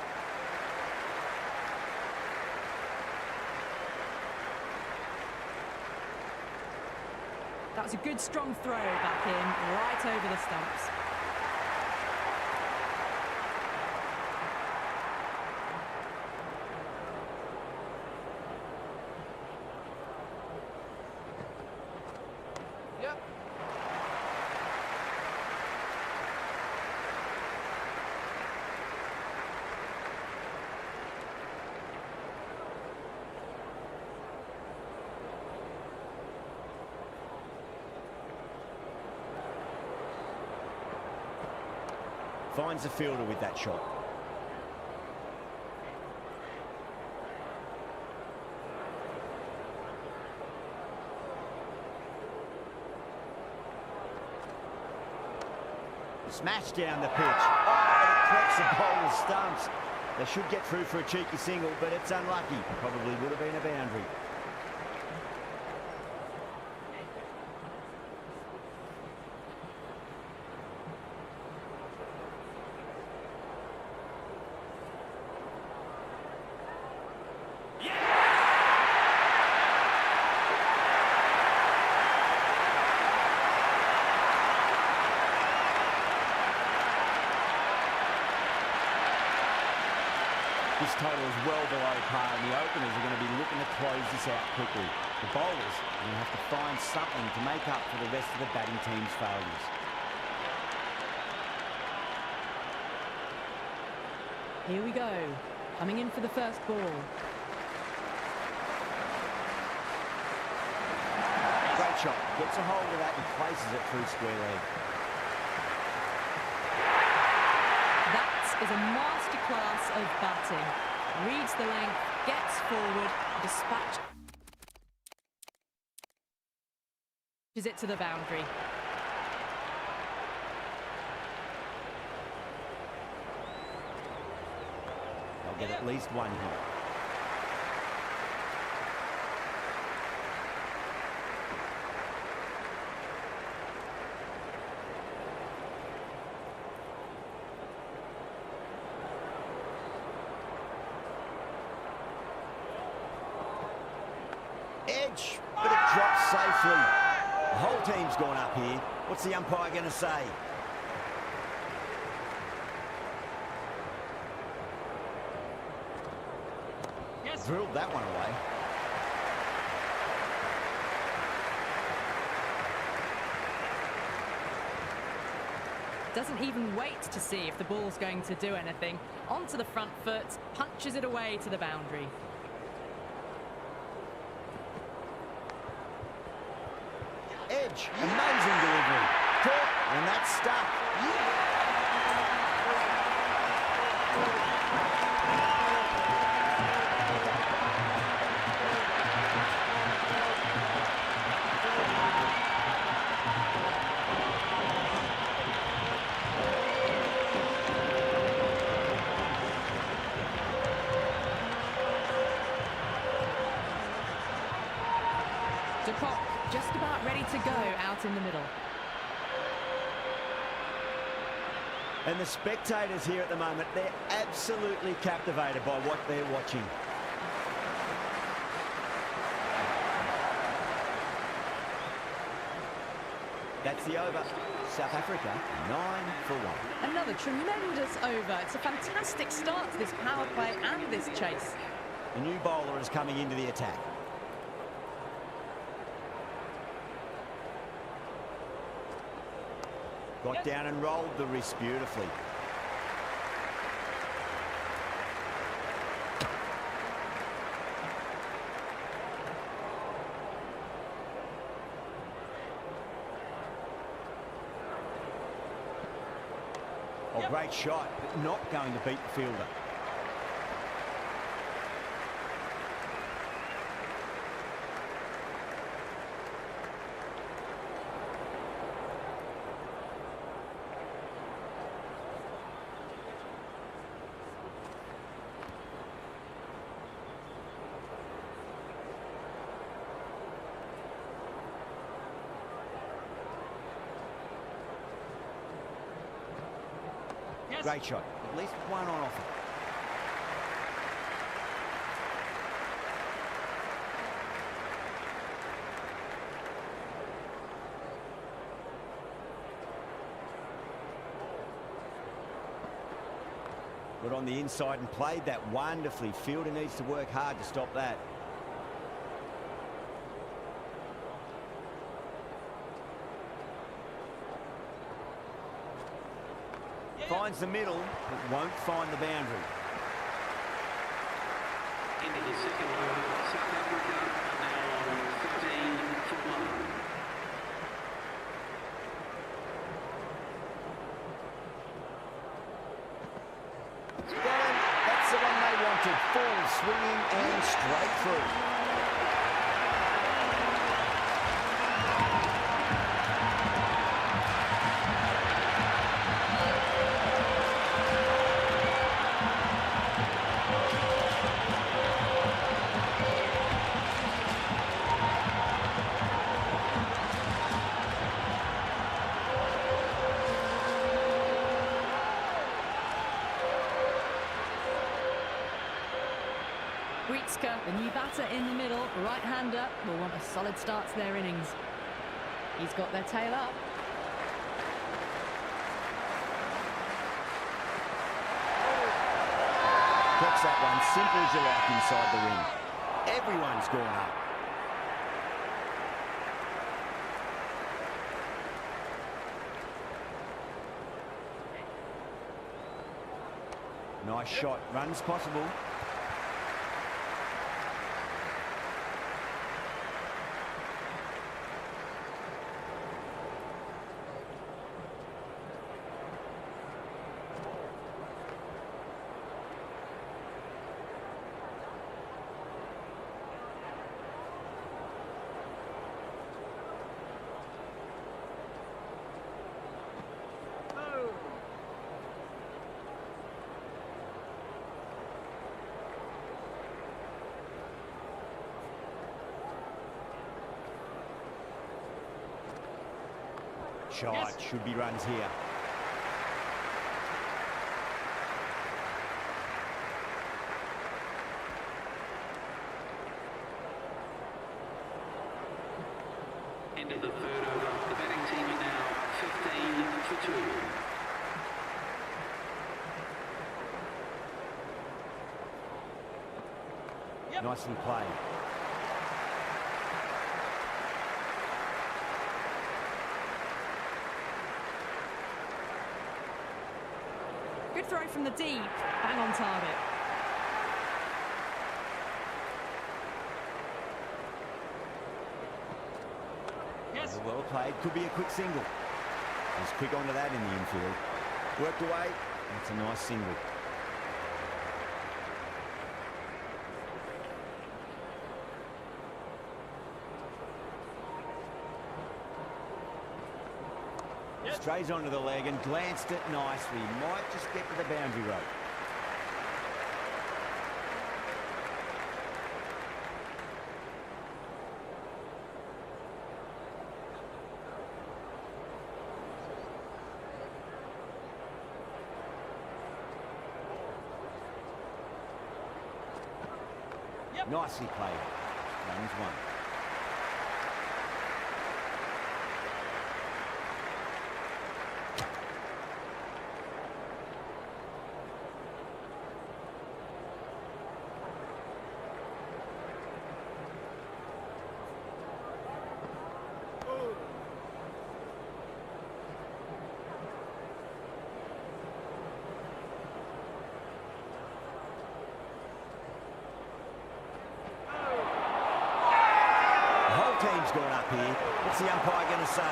That was a good strong throw back in, right over the stumps. Finds the fielder with that shot. Smashed down the pitch. Oh, it cracks the bowler's stumps. They should get through for a cheeky single, but it's unlucky. Probably would have been a boundary. This total is well below par, and the openers are going to be looking to close this out quickly. The bowlers are going to have to find something to make up for the rest of the batting team's failures. Here we go. Coming in for the first ball. Great shot. Gets a hold of that and places it through square leg. That is a masterclass of batting. Reads the length, gets forward, dispatches it to the boundary. They'll get at least one here. Edge, but it drops safely. The whole team's gone up here. What's the umpire going to say? Yes. Drilled that one away. Doesn't even wait to see if the ball's going to do anything. Onto the front foot, punches it away to the boundary. Edge, amazing delivery. Caught, and that's stuck. Just about ready to go out in the middle. And the spectators here at the moment, they're absolutely captivated by what they're watching. That's the over. South Africa, 9 for 1. Another tremendous over. It's a fantastic start to this power play and this chase. The new bowler is coming into the attack. Got down and rolled the wrist beautifully. Oh, great shot, but not going to beat the fielder. Great shot. At least one on offer. Got on the inside and played that wonderfully. Fielder needs to work hard to stop that. Finds the middle, but won't find the boundary. Into the second over, South Africa are now on 13 for 1. Got him. That's the one they wanted. Full swinging and straight through. The new batter in the middle, right-hander, will want a solid start to their innings. He's got their tail up. Clocks that one, simple as you like inside the ring. Everyone's gone up. Nice shot, runs possible. Shot, should be runs here. End of the third over, the batting team are now 15 for 2. Nicely played. Good throw from the deep, bang on target. Yes. Well played, could be a quick single. He's quick onto that in the infield. Worked away, that's a nice single. Strays onto the leg and glanced it nicely. Might just get to the boundary rope. Nicely played. Runs one. Team's going up here. What's the umpire going to say?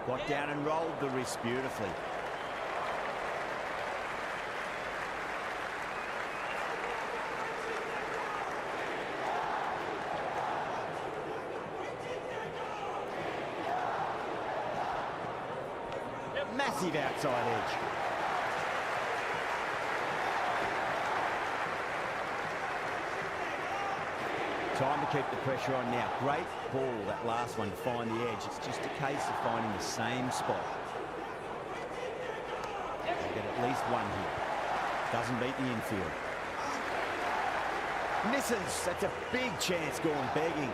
Got down and rolled the wrist beautifully. Massive outside edge. Time to keep the pressure on now. Great ball, that last one, to find the edge. It's just a case of finding the same spot. They'll get at least one here. Doesn't beat the infield. Misses. That's a big chance gone begging.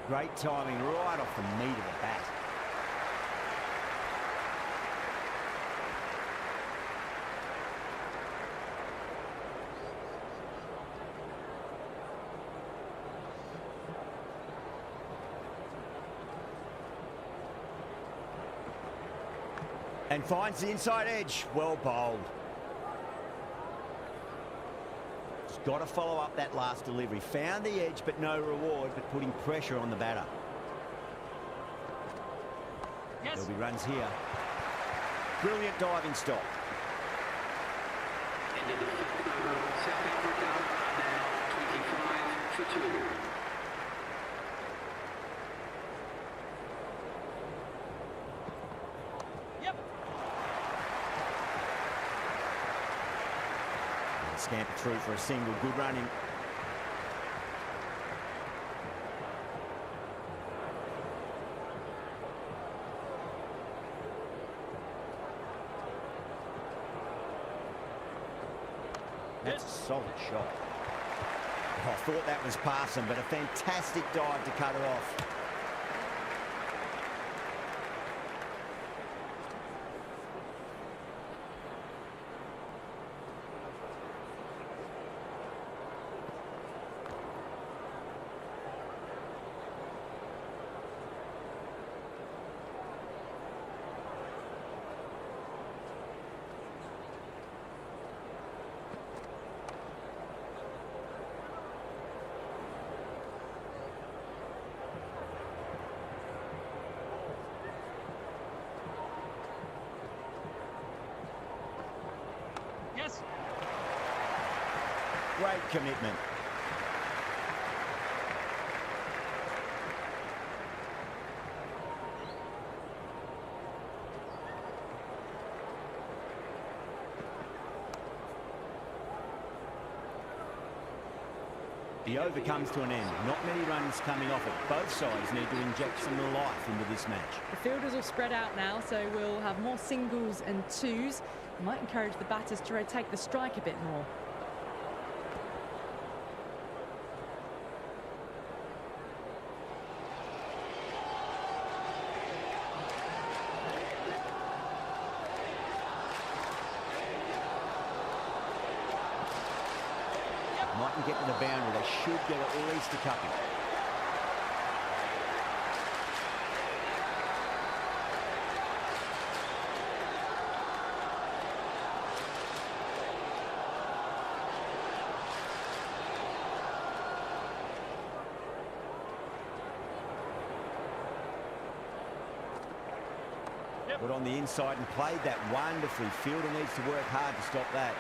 Great timing right off the meat of the bat. And finds the inside edge. Well bowled. Got to follow up that last delivery. Found the edge, but no reward, but putting pressure on the batter. Yes. There'll be runs here. Brilliant diving stop. Into the fifth over, second for down, now 25 for 2. Scamper through for a single. Good running. That's a solid shot. Oh, I thought that was passing, but a fantastic dive to cut it off. Yes. Great commitment. The over comes to an end. Not many runs coming off it. Both sides need to inject some life into this match. The fielders will spread out now, so we'll have more singles and twos. Might encourage the batters to rotate the strike a bit more. Mightn't get to the boundary. They should get at least a couple. But on the inside and played that wonderfully. Fielder needs to work hard to stop that.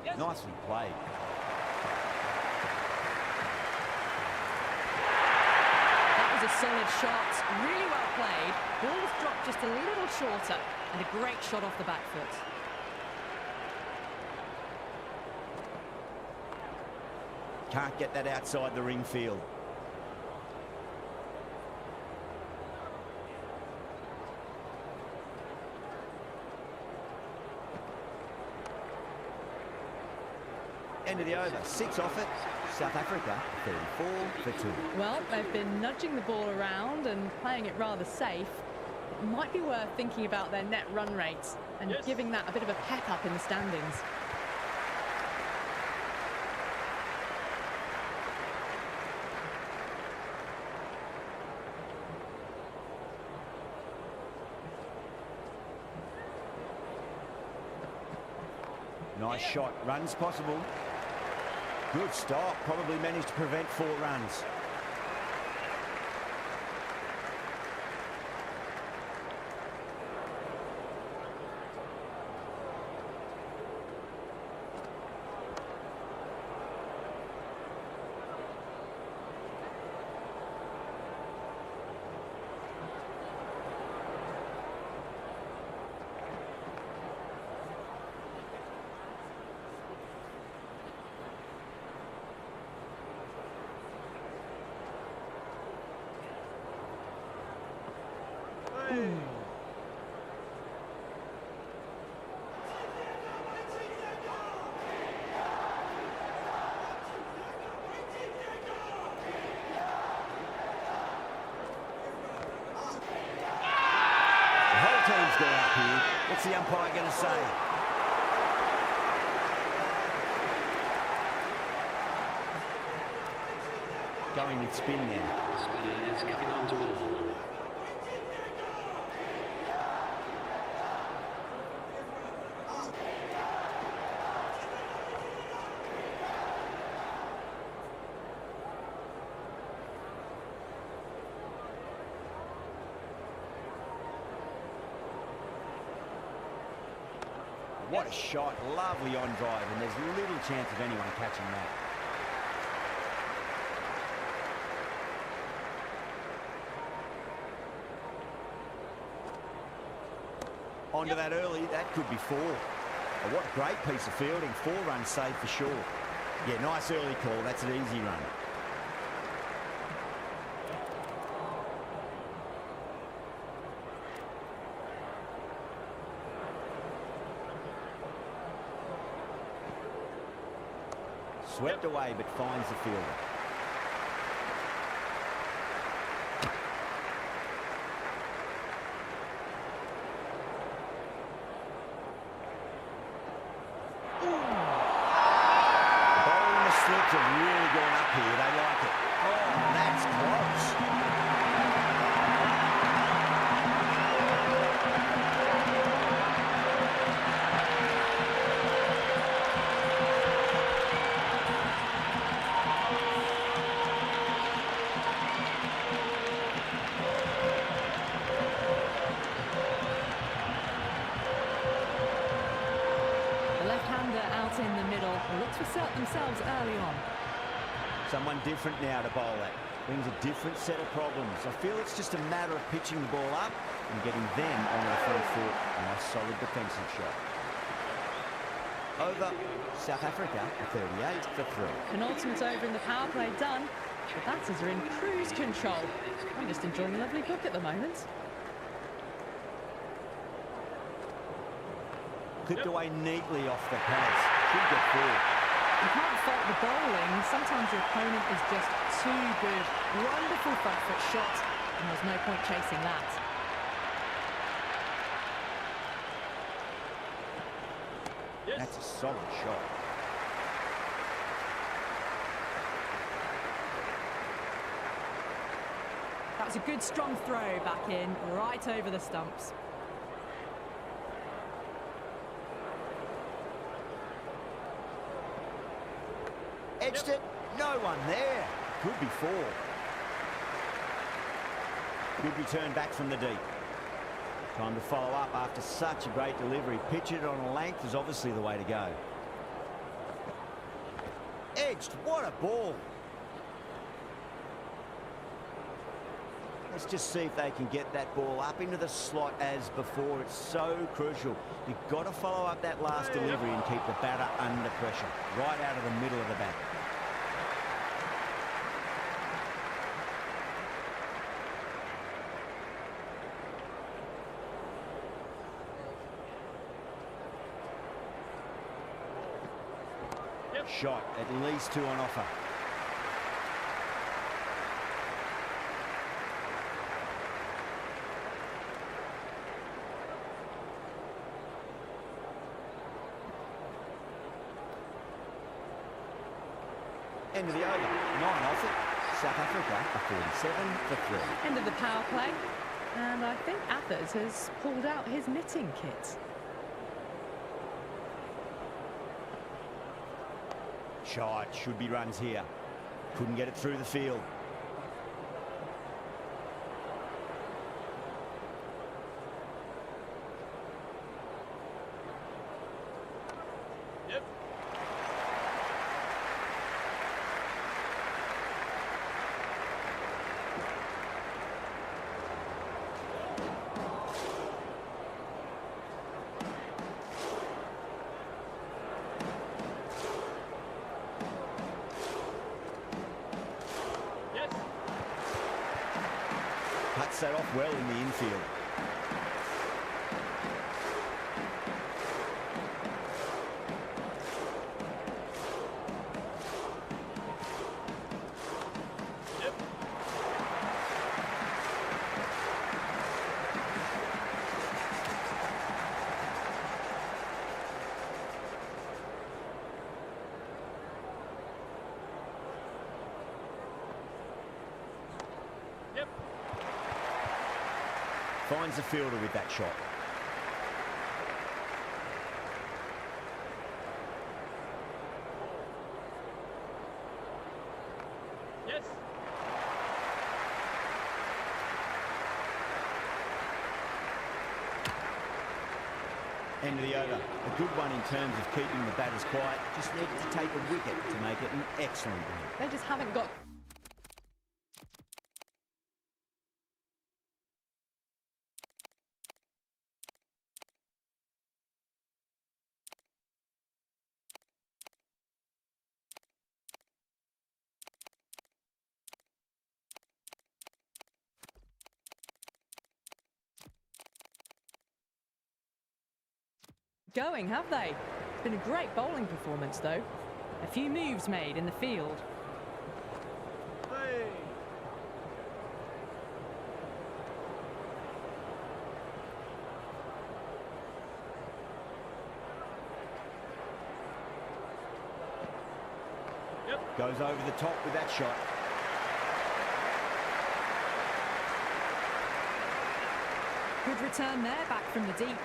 Nicely played. That was a solid shot, really well played. Ball was dropped just a little shorter, and a great shot off the back foot. Can't get that outside the ring field. End of the over. 6 off it. South Africa 34 for 2. Well, they've been nudging the ball around and playing it rather safe. It might be worth thinking about their net run rates and giving that a bit of a pep up in the standings. Nice shot. Runs possible. Good stop. Probably managed to prevent 4 runs. Team's going up here. What's the umpire going to say? Going with spin now. Spinner is coming on to ball. What a shot. Lovely on drive, and there's little chance of anyone catching that. Onto that early. That could be 4. Oh, what a great piece of fielding. 4 runs saved for sure. Yeah, nice early call. That's an easy run. Swept away, but finds the fielder. The ball and the slips have really gone up here. They like it. Oh, that's close. In the middle, looked to assert themselves early on. Someone different now to bowl at. Brings a different set of problems. I feel it's just a matter of pitching the ball up and getting them onto the front foot. Nice solid defensive shot. Over. South Africa 38 for 3. Penultimate over in the power play done. The batters are in cruise control. I'm just enjoying a lovely book at the moment. Clipped away neatly off the pads. Should get 4. You can't fault the bowling. Sometimes your opponent is just too good. Wonderful front foot shot, and there's no point chasing that. That's a solid shot. That's a good strong throw back in, right over the stumps. Edged it. No one there. Could be 4. Good return back from the deep. Time to follow up after such a great delivery. Pitch it on a length is obviously the way to go. edged. What a ball. Let's just see if they can get that ball up into the slot as before. It's so crucial. You've got to follow up that last delivery and keep the batter under pressure, right out of the middle of the bat. Shot, at least 2 on offer. End of the over, 9 off it. South Africa a 47 for 3. End of the power play. And I think Athers has pulled out his knitting kit. Shot, should be runs here. Couldn't get it through the field. Cuts that off well in the infield. Finds the fielder with that shot. Yes. End of the over. A good one in terms of keeping the batters quiet. Just needed to take a wicket to make it an excellent one. They just haven't got... going, have they? It's been a great bowling performance, though. A few moves made in the field. Hey. Goes over the top with that shot. Good return there, back from the deep.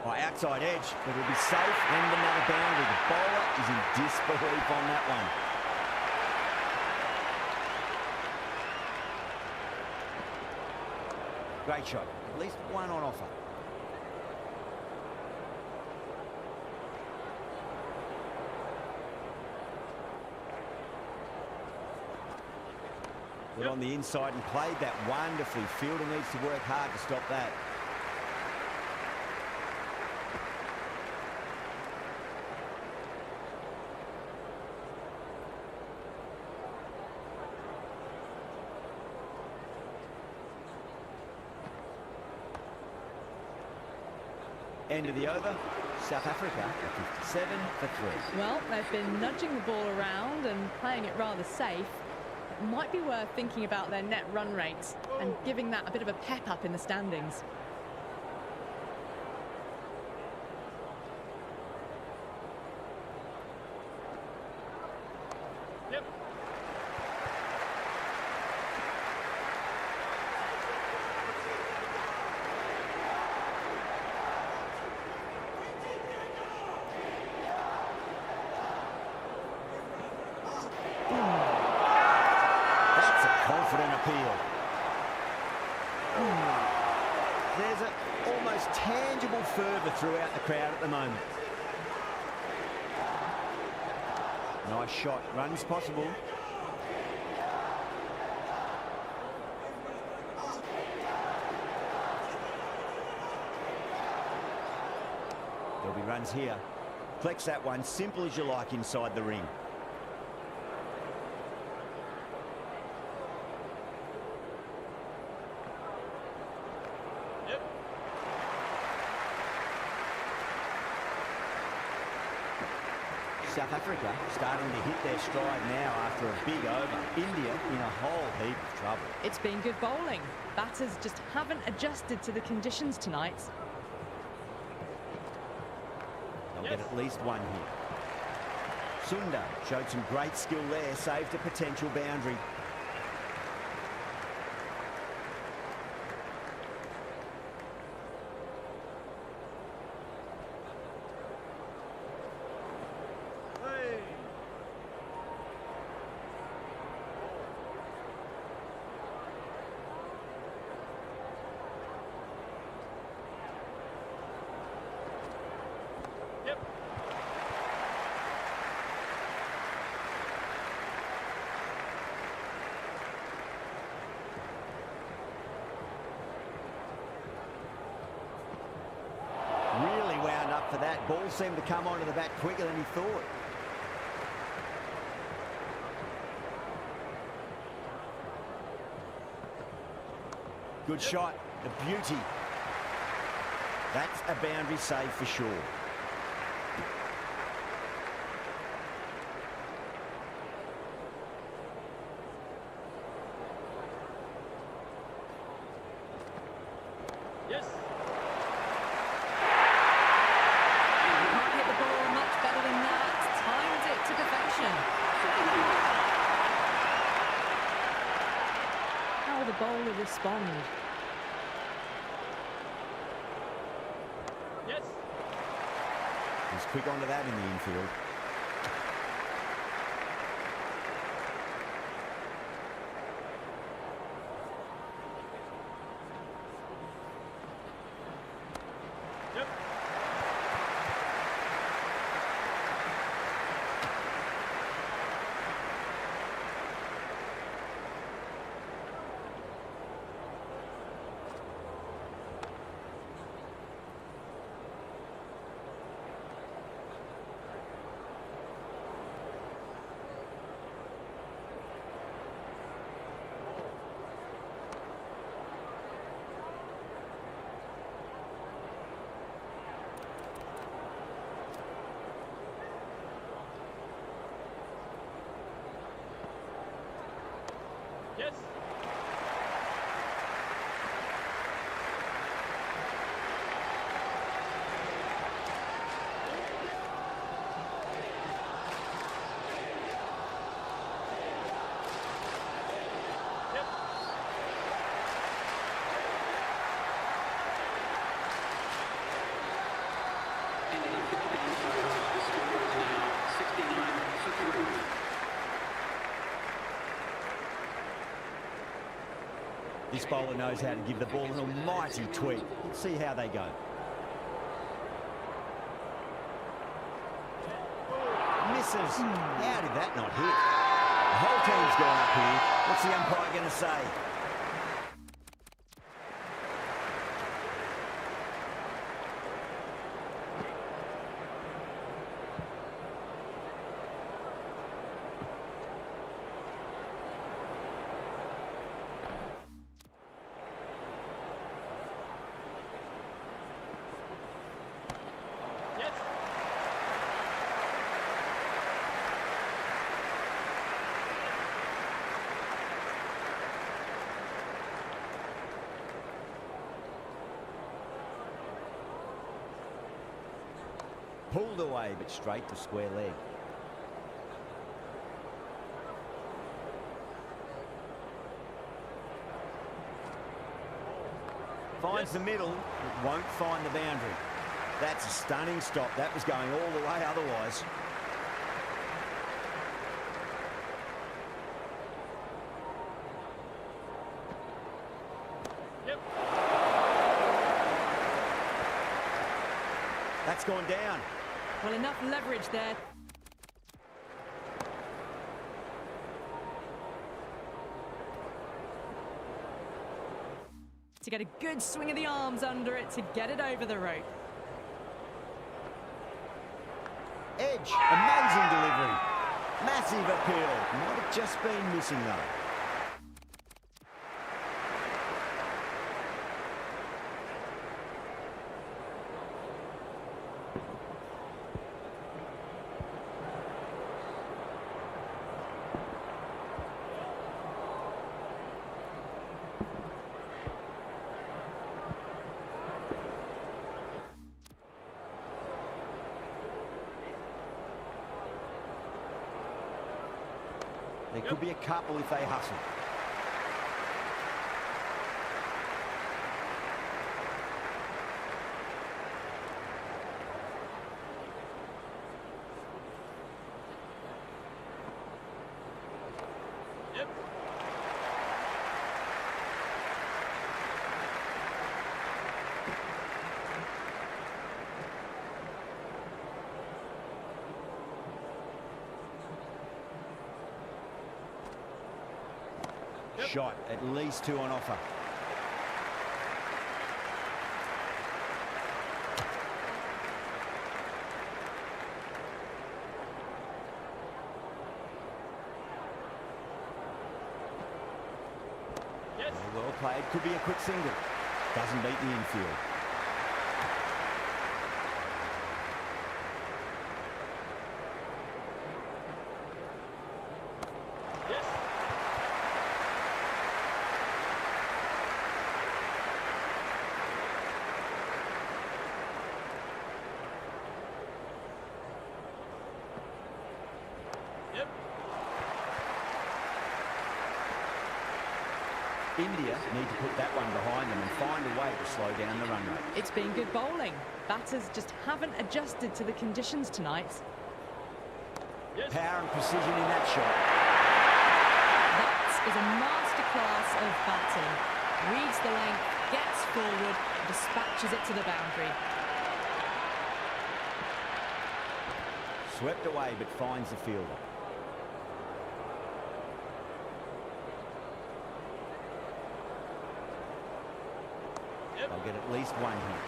By outside edge, but it'll be safe and another boundary. The bowler is in disbelief on that one. Great shot, at least 1 on offer. Put on the inside and played that wonderfully. Fielder needs to work hard to stop that. End of the over. South Africa at 57 for 3. Well, they've been nudging the ball around and playing it rather safe. It might be worth thinking about their net run rates and giving that a bit of a pep up in the standings. There's an almost tangible fervour throughout the crowd at the moment. Nice shot. Runs possible. There'll be runs here. Flex that one, simple as you like inside the ring. South Africa starting to hit their stride now after a big over. India in a whole heap of trouble. It's been good bowling. Batters just haven't adjusted to the conditions tonight. They'll get at least one here. Sundar showed some great skill there, saved a potential boundary. Really wound up for that. Ball seemed to come onto the bat quicker than he thought. Good shot. A beauty. That's a boundary save for sure. Yes. The bowler respond. Yes. He's quick onto that in the infield. Yep. Yes. Yep. Into the 15th over. The score is now 69-61. This bowler knows how to give the ball an almighty tweak. Let's see how they go. Misses. How did that not hit? The whole team's gone up here. What's the umpire going to say? Pulled away, but straight to square leg. Finds the middle, but won't find the boundary. That's a stunning stop. That was going all the way otherwise. Yep. That's gone down. Well, enough leverage there. To get a good swing of the arms under it to get it over the rope. Edge, amazing delivery. Massive appeal. Might have just been missing though. There could be a couple if they hustle. Yep. Shot, at least 2 on offer. Yes. Well played, could be a quick single. Doesn't beat the infield. Yes. Yep. India need to put that one behind them and find a way to slow down the run rate. It's been good bowling. Batters just haven't adjusted to the conditions tonight. Yes. Power and precision in that shot. That is a masterclass of batting. Reads the length, gets forward, dispatches it to the boundary. Swept away but finds the fielder. Yep. They'll get at least one here.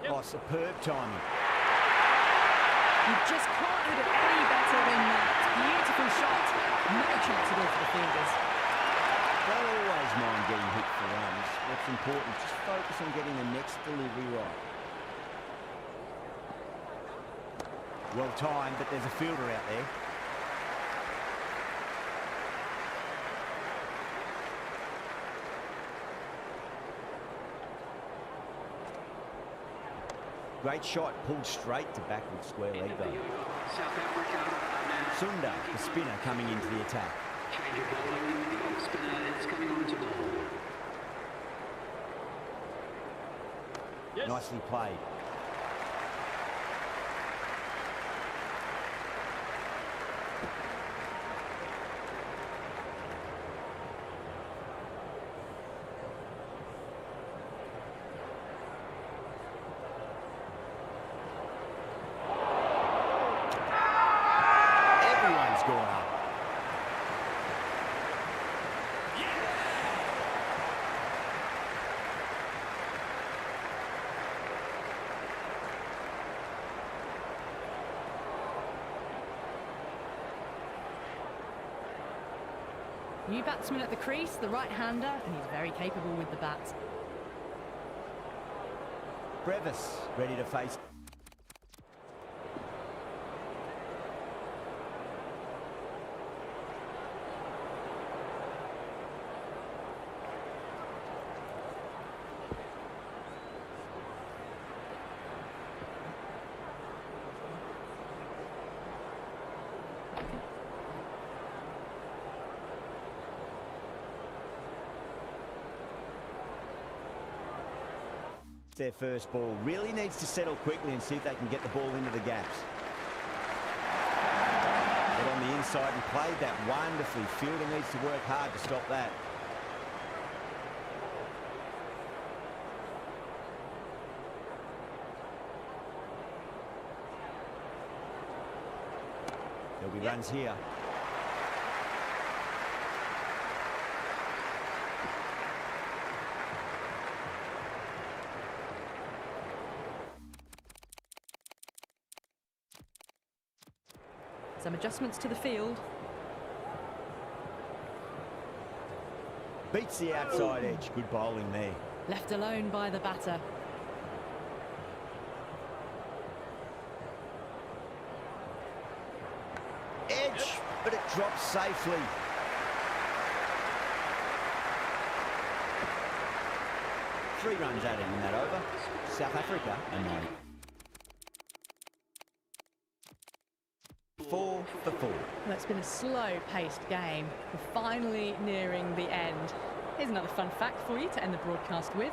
Yep. Oh, superb timing. You just can't hit it any better than that. Beautiful shot. No chance at all for the fielders. Don't always mind getting hit for runs. What's important, just focus on getting the next delivery right. Well timed, but there's a fielder out there. Great shot, pulled straight to backward square leg though. South Africa. Now Sunda, the spinner, coming into the attack. change of bowling. The off spinner is coming on to bowl. Yes. Nicely played. Everyone's gone up. New batsman at the crease, the right-hander, and he's very capable with the bat. Brevis ready to face. Their first ball really needs to settle quickly and see if they can get the ball into the gaps. But on the inside. outside and played that wonderfully. Fielder needs to work hard to stop that. There'll be runs here. Some adjustments to the field. Beats the outside edge. Good bowling there. Left alone by the batter. Edge, but it drops safely. Three runs added in that over. South Africa and 9. 4 for 4. Well, it's been a slow-paced game. We're finally nearing the end. Here's another fun fact for you to end the broadcast with.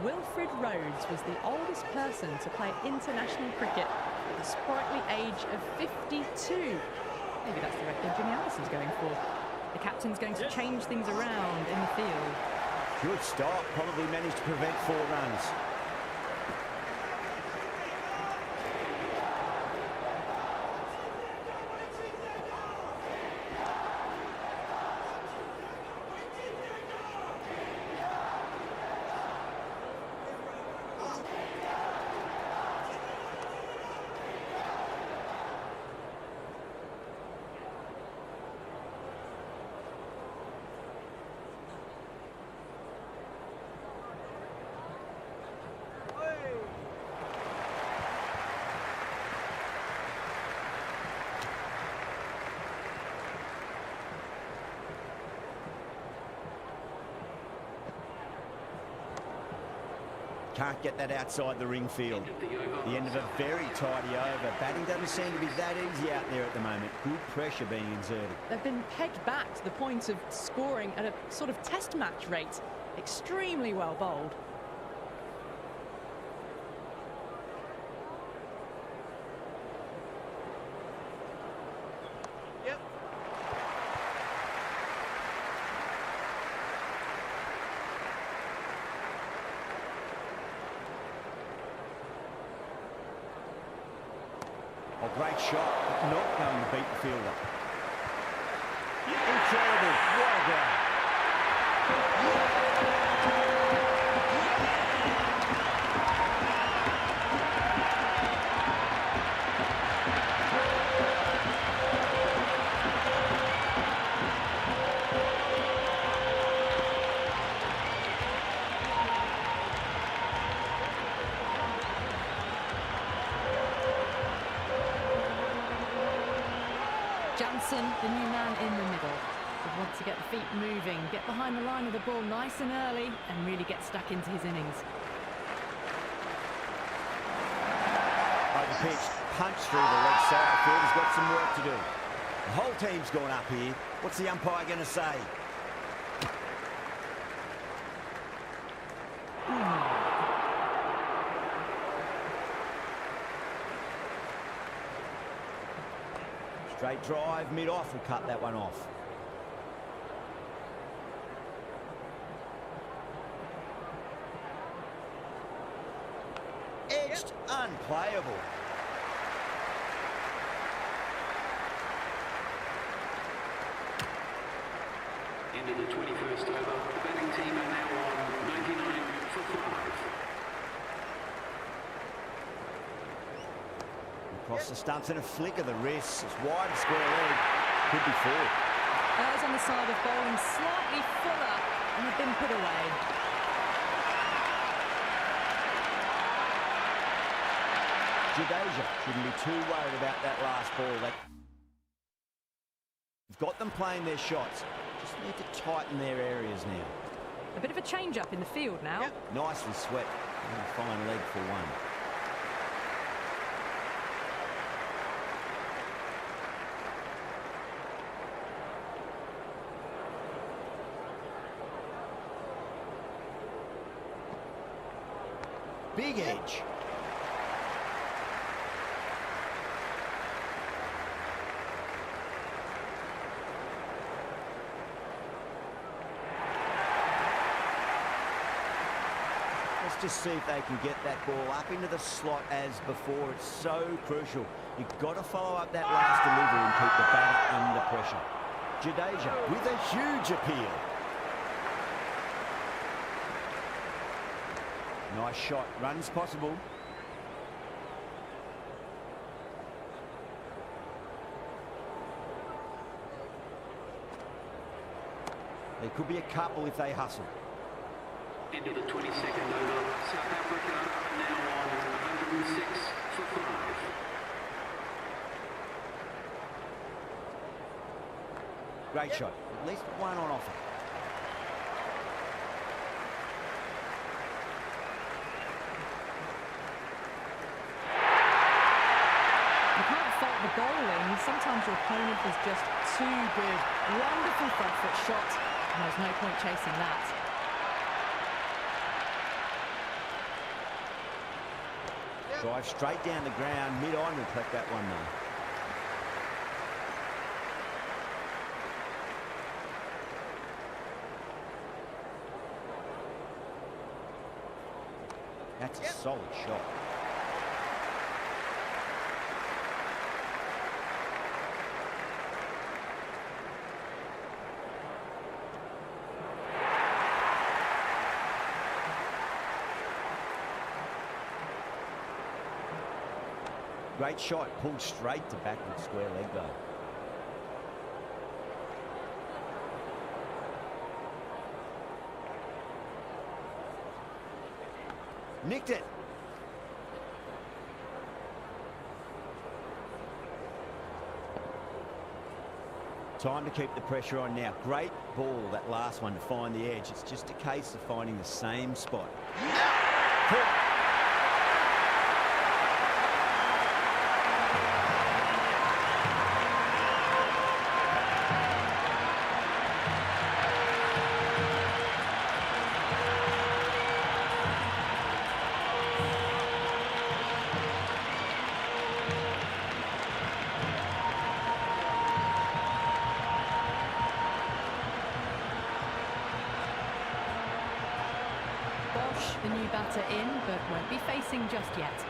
Wilfred Rhodes was the oldest person to play international cricket at the sprightly age of 52. Maybe that's the record Jimmy Anderson's going for. The captain's going to change things around in the field. Good start. Probably managed to prevent 4 runs. Can't get that outside the ring field. The end of a very tidy over. Batting doesn't seem to be that easy out there at the moment. Good pressure being exerted. They've been pegged back to the point of scoring at a sort of test match rate. Extremely well bowled. A great shot, but not going to beat the fielder. Incredible, well done. Johnson, the new man in the middle, would want to get the feet moving, get behind the line of the ball nice and early and really get stuck into his innings. Over pitch, punch through the leg side. Fielder's got some work to do. The whole team's gone up here. What's the umpire going to say? Straight drive, mid-off, will cut that one off. Edged, unplayable. Into the 21st over. The batting team are now on 99 for 5. Across the stumps and a flick of the wrist. It's wide and square leg. Could be 4. Errs on the side of bowling slightly fuller and have been put away. Jadeja shouldn't be too worried about that last ball. They've got them playing their shots. Just need to tighten their areas now. A bit of a change-up in the field now. Yep. Nicely swept. And a fine leg for 1. Big edge. Let's just see if they can get that ball up into the slot as before. It's so crucial. You've got to follow up that last delivery and keep the batter under pressure. Jadeja with a huge appeal. Nice shot. Runs possible. There could be a couple if they hustle. Into the 22nd over. South Africa now on 106 for 5. Great shot. At least one on offer. You can't fault the bowling. Sometimes your opponent is just too good. Wonderful front foot shot. And there's no point chasing that. Drive straight down the ground. Mid-on will collect that one though. That's a solid shot. Great shot, pulled straight to backward square leg though. Nicked it. Time to keep the pressure on now. Great ball, that last one, to find the edge. It's just a case of finding the same spot. Caught. The new batter in, but won't be facing just yet.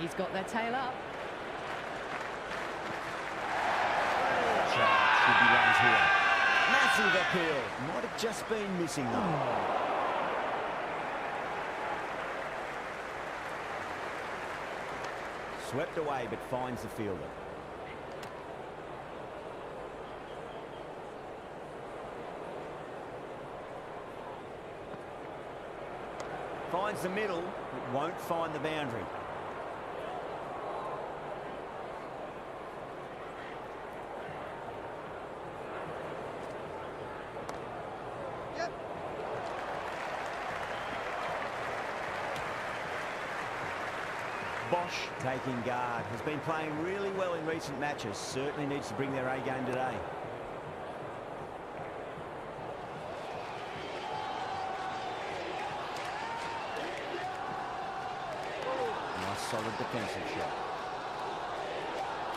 He's got their tail up. Should be runs here. Massive appeal. Might have just been missing though. Swept away, but finds the fielder. Finds the middle, but won't find the boundary. Bosch taking guard. Has been playing really well in recent matches. Certainly needs to bring their A game today. Solid defensive shot.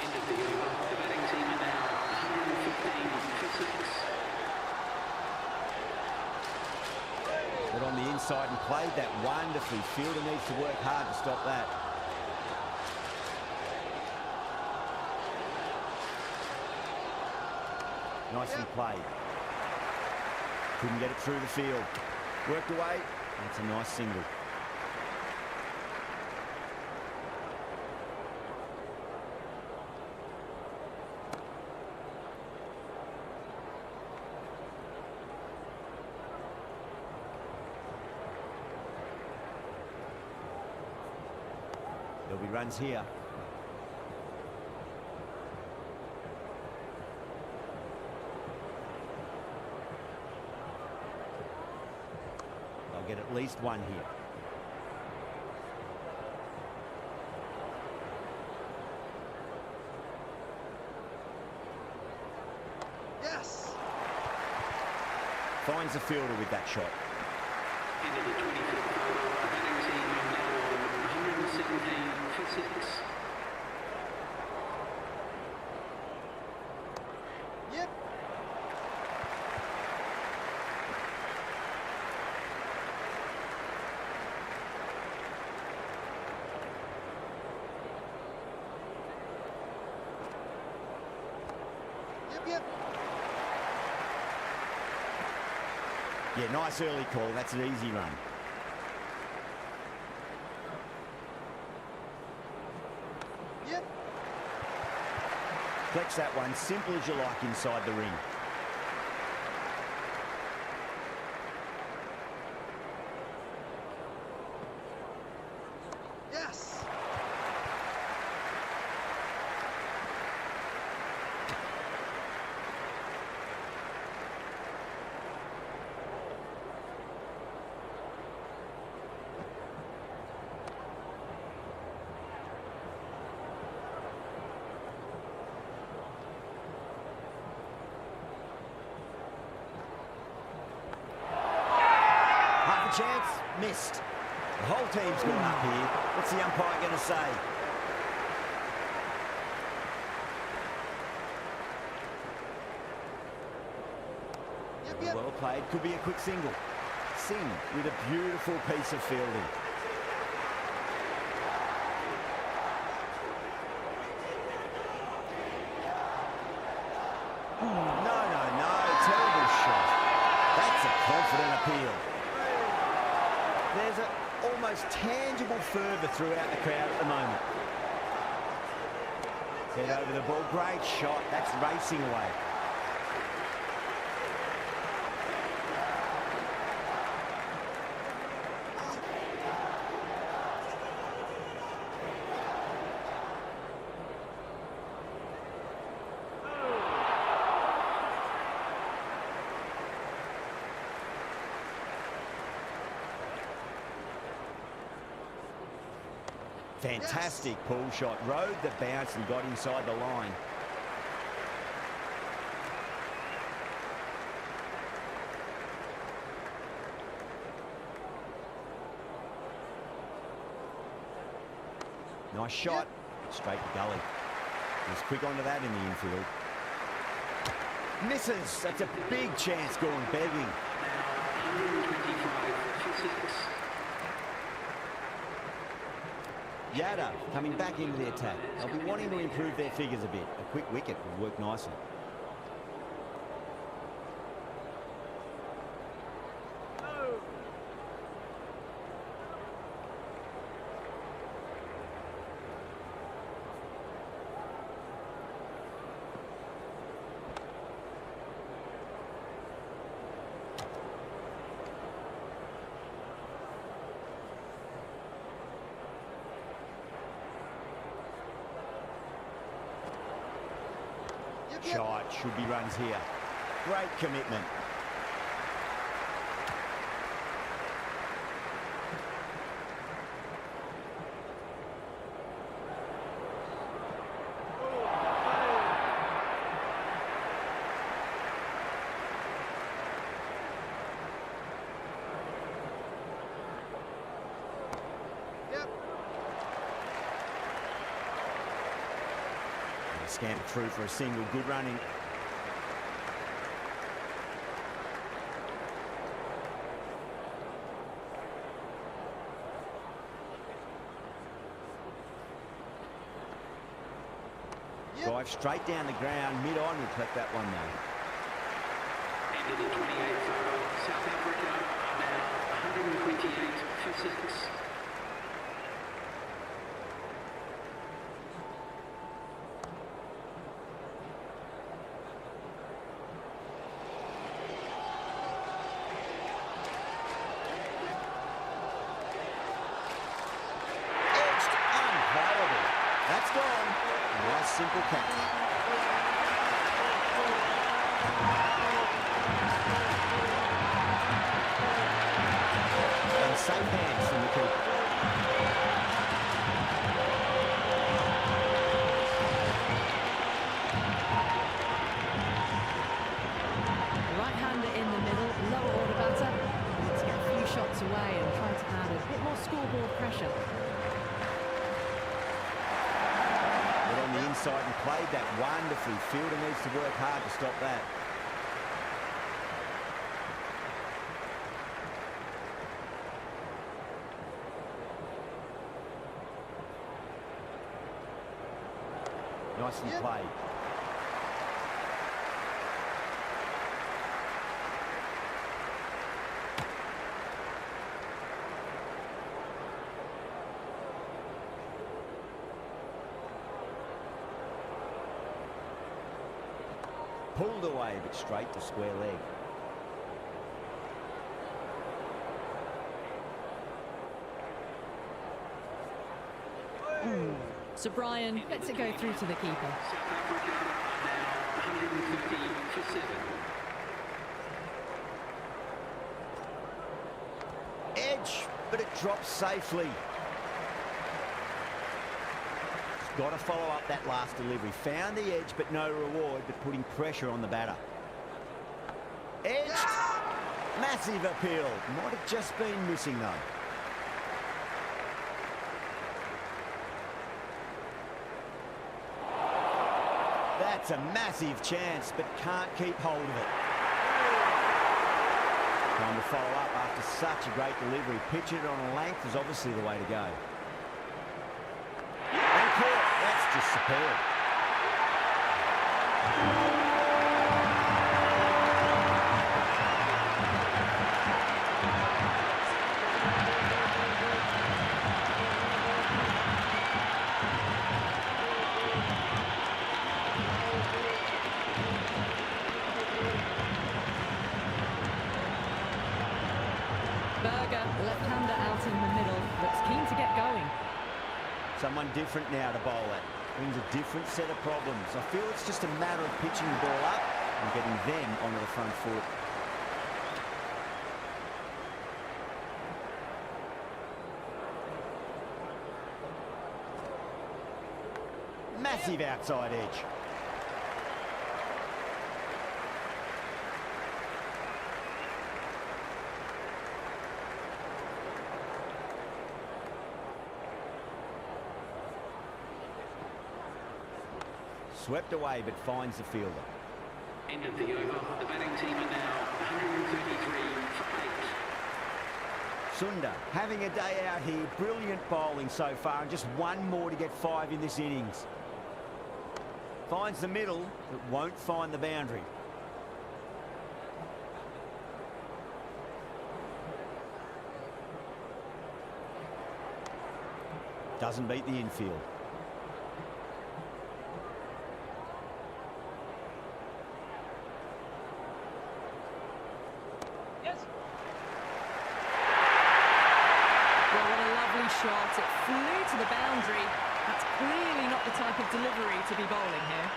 End of the over. The batting team are now 115 for 6. Got on the inside and played that wonderfully. Fielder needs to work hard to stop that. Nicely played. Couldn't get it through the field. Worked away. That's a nice single. There'll be runs here. They'll get at least one here. Yes! Finds the fielder with that shot. Into the 25th over. The batting team are now on 117 for 6. Yeah, nice early call. That's an easy run. Flex that one, simple as you like inside the ring. Chance, missed. The whole team's gone up here. What's the umpire going to say? Well played, could be a quick single. Singh with a beautiful piece of fielding. No, terrible shot. That's a confident appeal. There's an almost tangible fervour throughout the crowd at the moment. Head over the ball, great shot. That's racing away. Fantastic pull shot, rode the bounce and got inside the line. Nice shot, straight to gully. He's quick onto that in the infield. Misses, that's a big chance going begging. 125 Yada coming back into the attack. They'll be wanting to improve their figures a bit. A quick wicket would work nicely. Shot, should be runs here. Great commitment. Scamper through for a single, good running. Drive straight down the ground, mid-on, we'll collect that one though. End of the 28th over. South Africa now 128 for 6. Simple catch. And safe hands from the keeper. Right-hander in the middle, lower order batter. Needs to get a few shots away and try to add a bit more scoreboard pressure. The inside and played that wonderfully. Fielder needs to work hard to stop that. Nicely played. Pulled away, but straight to square leg. So Brian lets it go through to the keeper. South Africa are now 150 for 7. Edge, but it drops safely. He's got to follow up that last delivery. Found the edge, but no reward, but putting pressure on the batter. Edged. Massive appeal. Might have just been missing, though. That's a massive chance, but can't keep hold of it. Time to follow up after such a great delivery. Pitching it on a length is obviously the way to go. And caught. That's just superb. Left-hander out in the middle, looks keen to get going. Someone different now to bowl at. Brings a different set of problems. I feel it's just a matter of pitching the ball up and getting them onto the front foot. Massive outside edge. Swept away, but finds the fielder. End of the over. The batting team are now 133 for 8. Sunda having a day out here. Brilliant bowling so far, and just one more to get 5 in this innings. Finds the middle, but won't find the boundary. Doesn't beat the infield. Shot, it flew to the boundary. That's clearly not the type of delivery to be bowling here.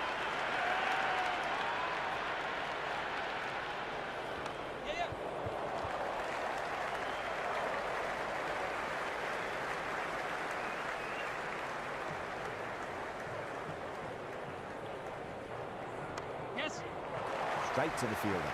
Yes. Straight to the fielder.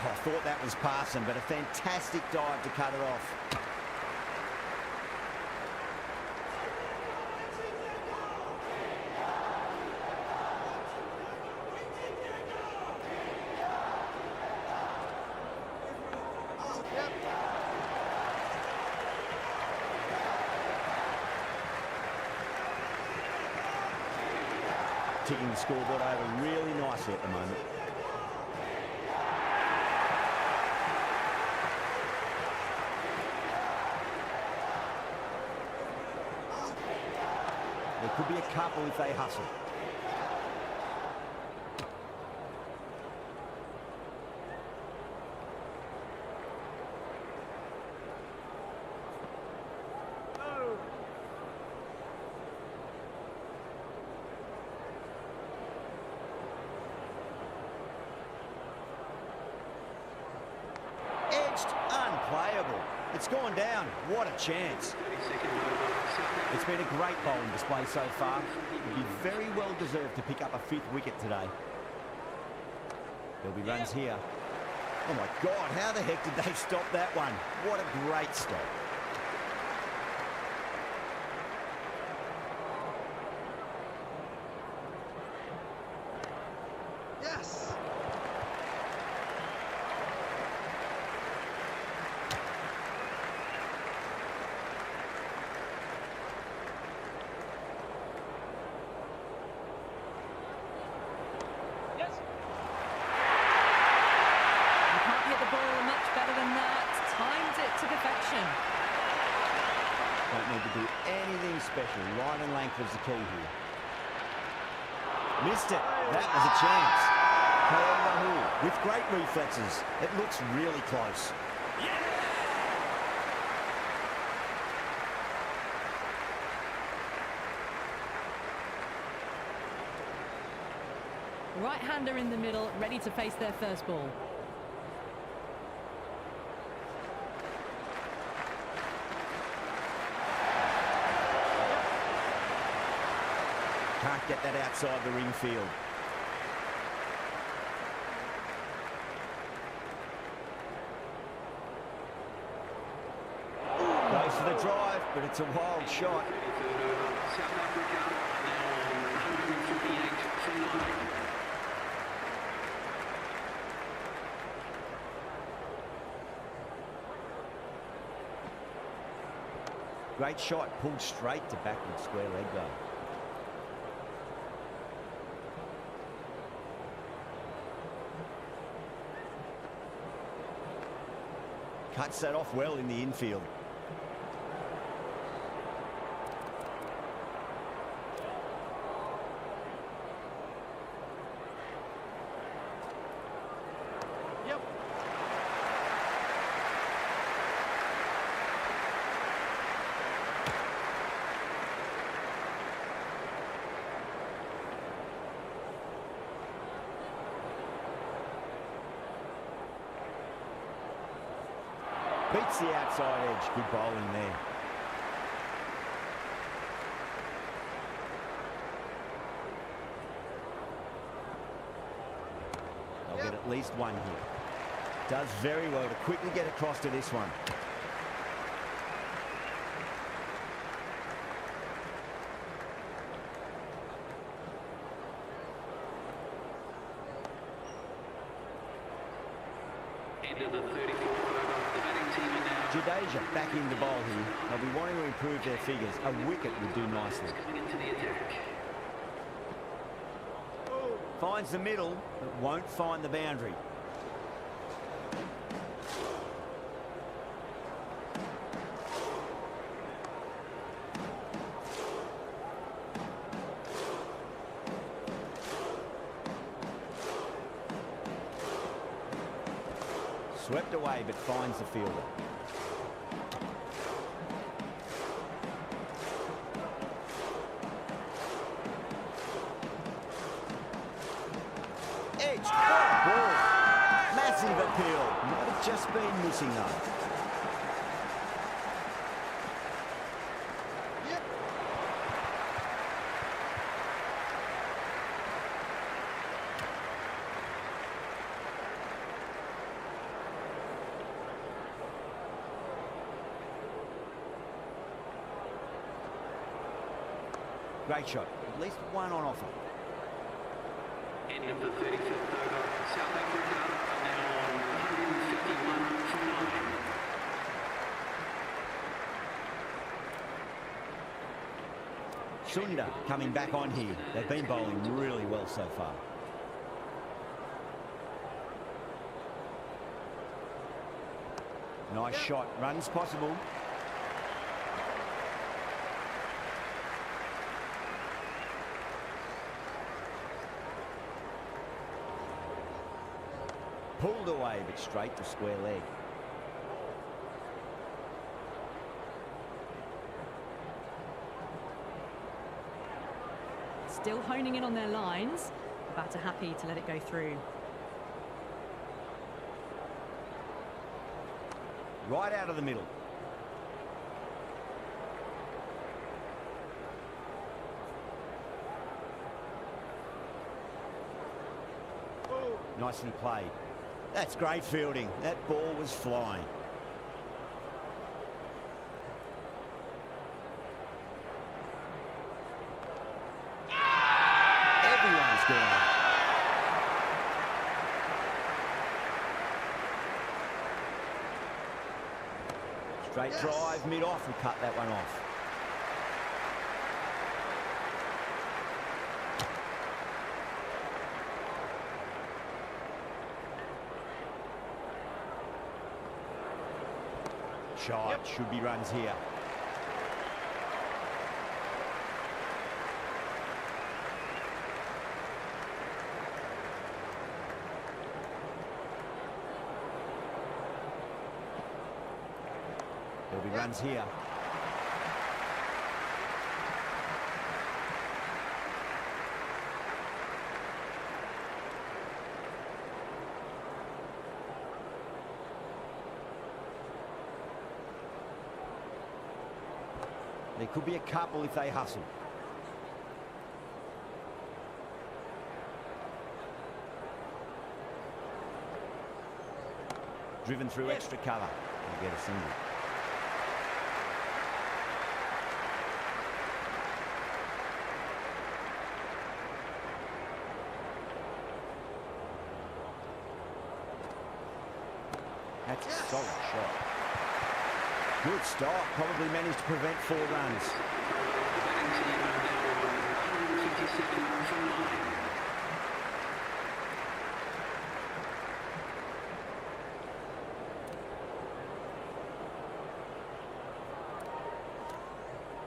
I thought that was passing, but a fantastic dive to cut it off. Ticking the scoreboard over really nicely at the moment. There could be a couple if they hustle. Edged, unplayable. It's gone down. What a chance. It's been a great bowling display so far. It'd be very well deserved to pick up a 5th wicket today. There'll be runs here. Oh my God, how the heck did they stop that one? What a great stop. Yes. You can't hit the ball much better than that. Timed it to perfection. Don't need to do anything special. Line and length was the key here. Missed it. That was a chance. With great reflexes. It looks really close. Right-hander in the middle, ready to face their first ball. Can't get that outside the ring field. Goes for the drive, but it's a wild shot. 33rd over. South Africa now on 158 for 9. Great shot, pulled straight to backward square leg though. Cuts that off well in the infield. Yep. Beats the outside edge. Good bowling there. They'll get at least one here. Does very well to quickly get across to this one. End of the 34th over. The batting team are now Jadeja back in the bowl here. They'll be wanting to improve their figures. A wicket would do nicely. coming into the attack. Finds the middle, but won't find the boundary. Swept away, but finds the fielder. Edge, what a ball. Massive appeal. Might have just been missing though. Yep. Great shot. At least one on offer. End of the 35th over. South Africa are now on 151 for 9. Sunda coming back on here. They've been bowling really well so far. Nice shot. Runs possible. Pulled away, but straight to square leg. Still honing in on their lines. The batter happy to let it go through. Right out of the middle. Nicely played. That's great fielding. That ball was flying. Everyone's gone. Straight drive, mid-off, and cut that one off. Shot, should be runs here. There'll be runs here. There could be a couple if they hustle. Driven through extra cover. They'll get a single. That's a solid shot. Good stop. Probably managed to prevent 4 runs.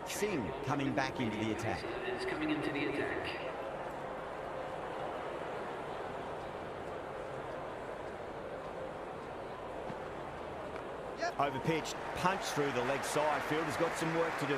Singh coming back into the attack. Is coming into the attack. Overpitched, punch through the leg side. Fielder's got some work to do.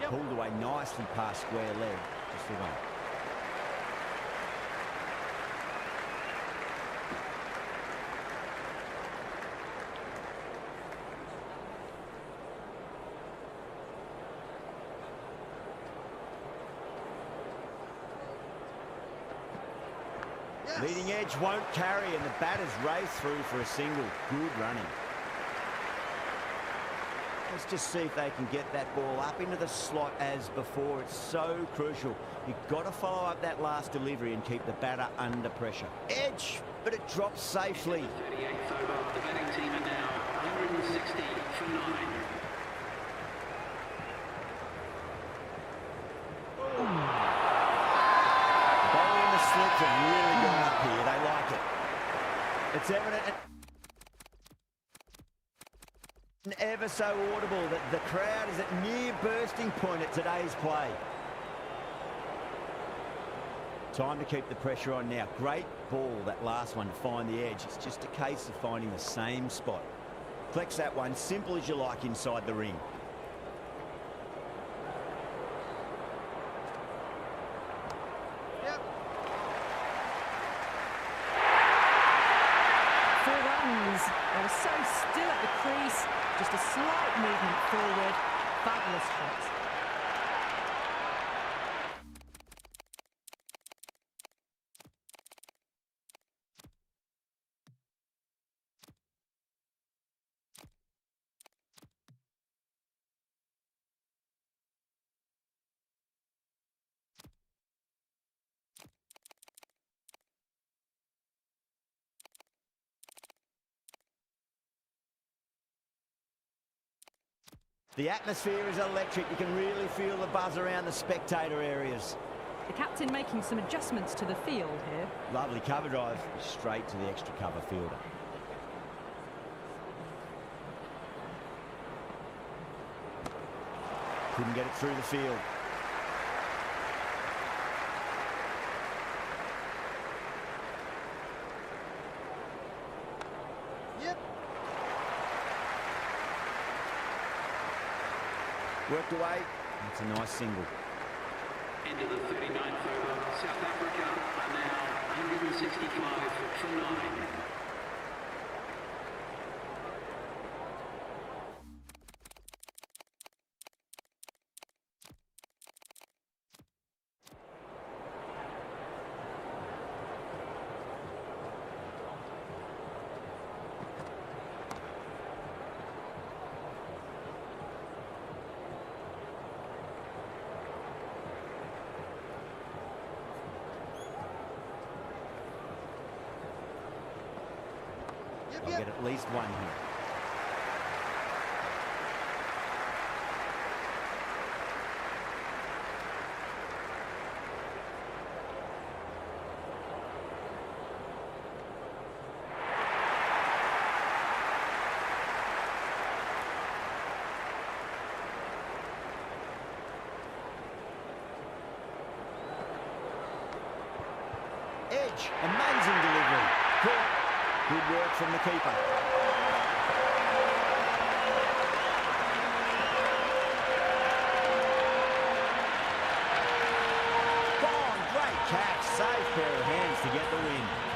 Pulled away nicely past square leg. Just for one. Leading edge won't carry, and the batters race through for a single. Good running. Let's just see if they can get that ball up into the slot as before. It's so crucial. You've got to follow up that last delivery and keep the batter under pressure. Edge, but it drops safely. 38th over. The batting team are now 160 for 9. Bowling the slips have really gone up here. They like it. It's evident and ever so audible that the crowd is at near bursting point at today's play. Time to keep the pressure on now. Great ball, that last one, to find the edge. It's just a case of finding the same spot. Flex that one, simple as you like, inside the ring. They were so still at the crease, just a slight movement forward. Fabulous shot. The atmosphere is electric. You can really feel the buzz around the spectator areas. The captain making some adjustments to the field here. Lovely cover drive, straight to the extra cover fielder. Couldn't get it through the field. Worked away. That's a nice single. Into the 39th over. South Africa are now 165 for 9. They'll get at least one here. Edge, amazing delivery. Caught. Good work from the keeper. Gone, great catch. Safe pair of hands to get the win.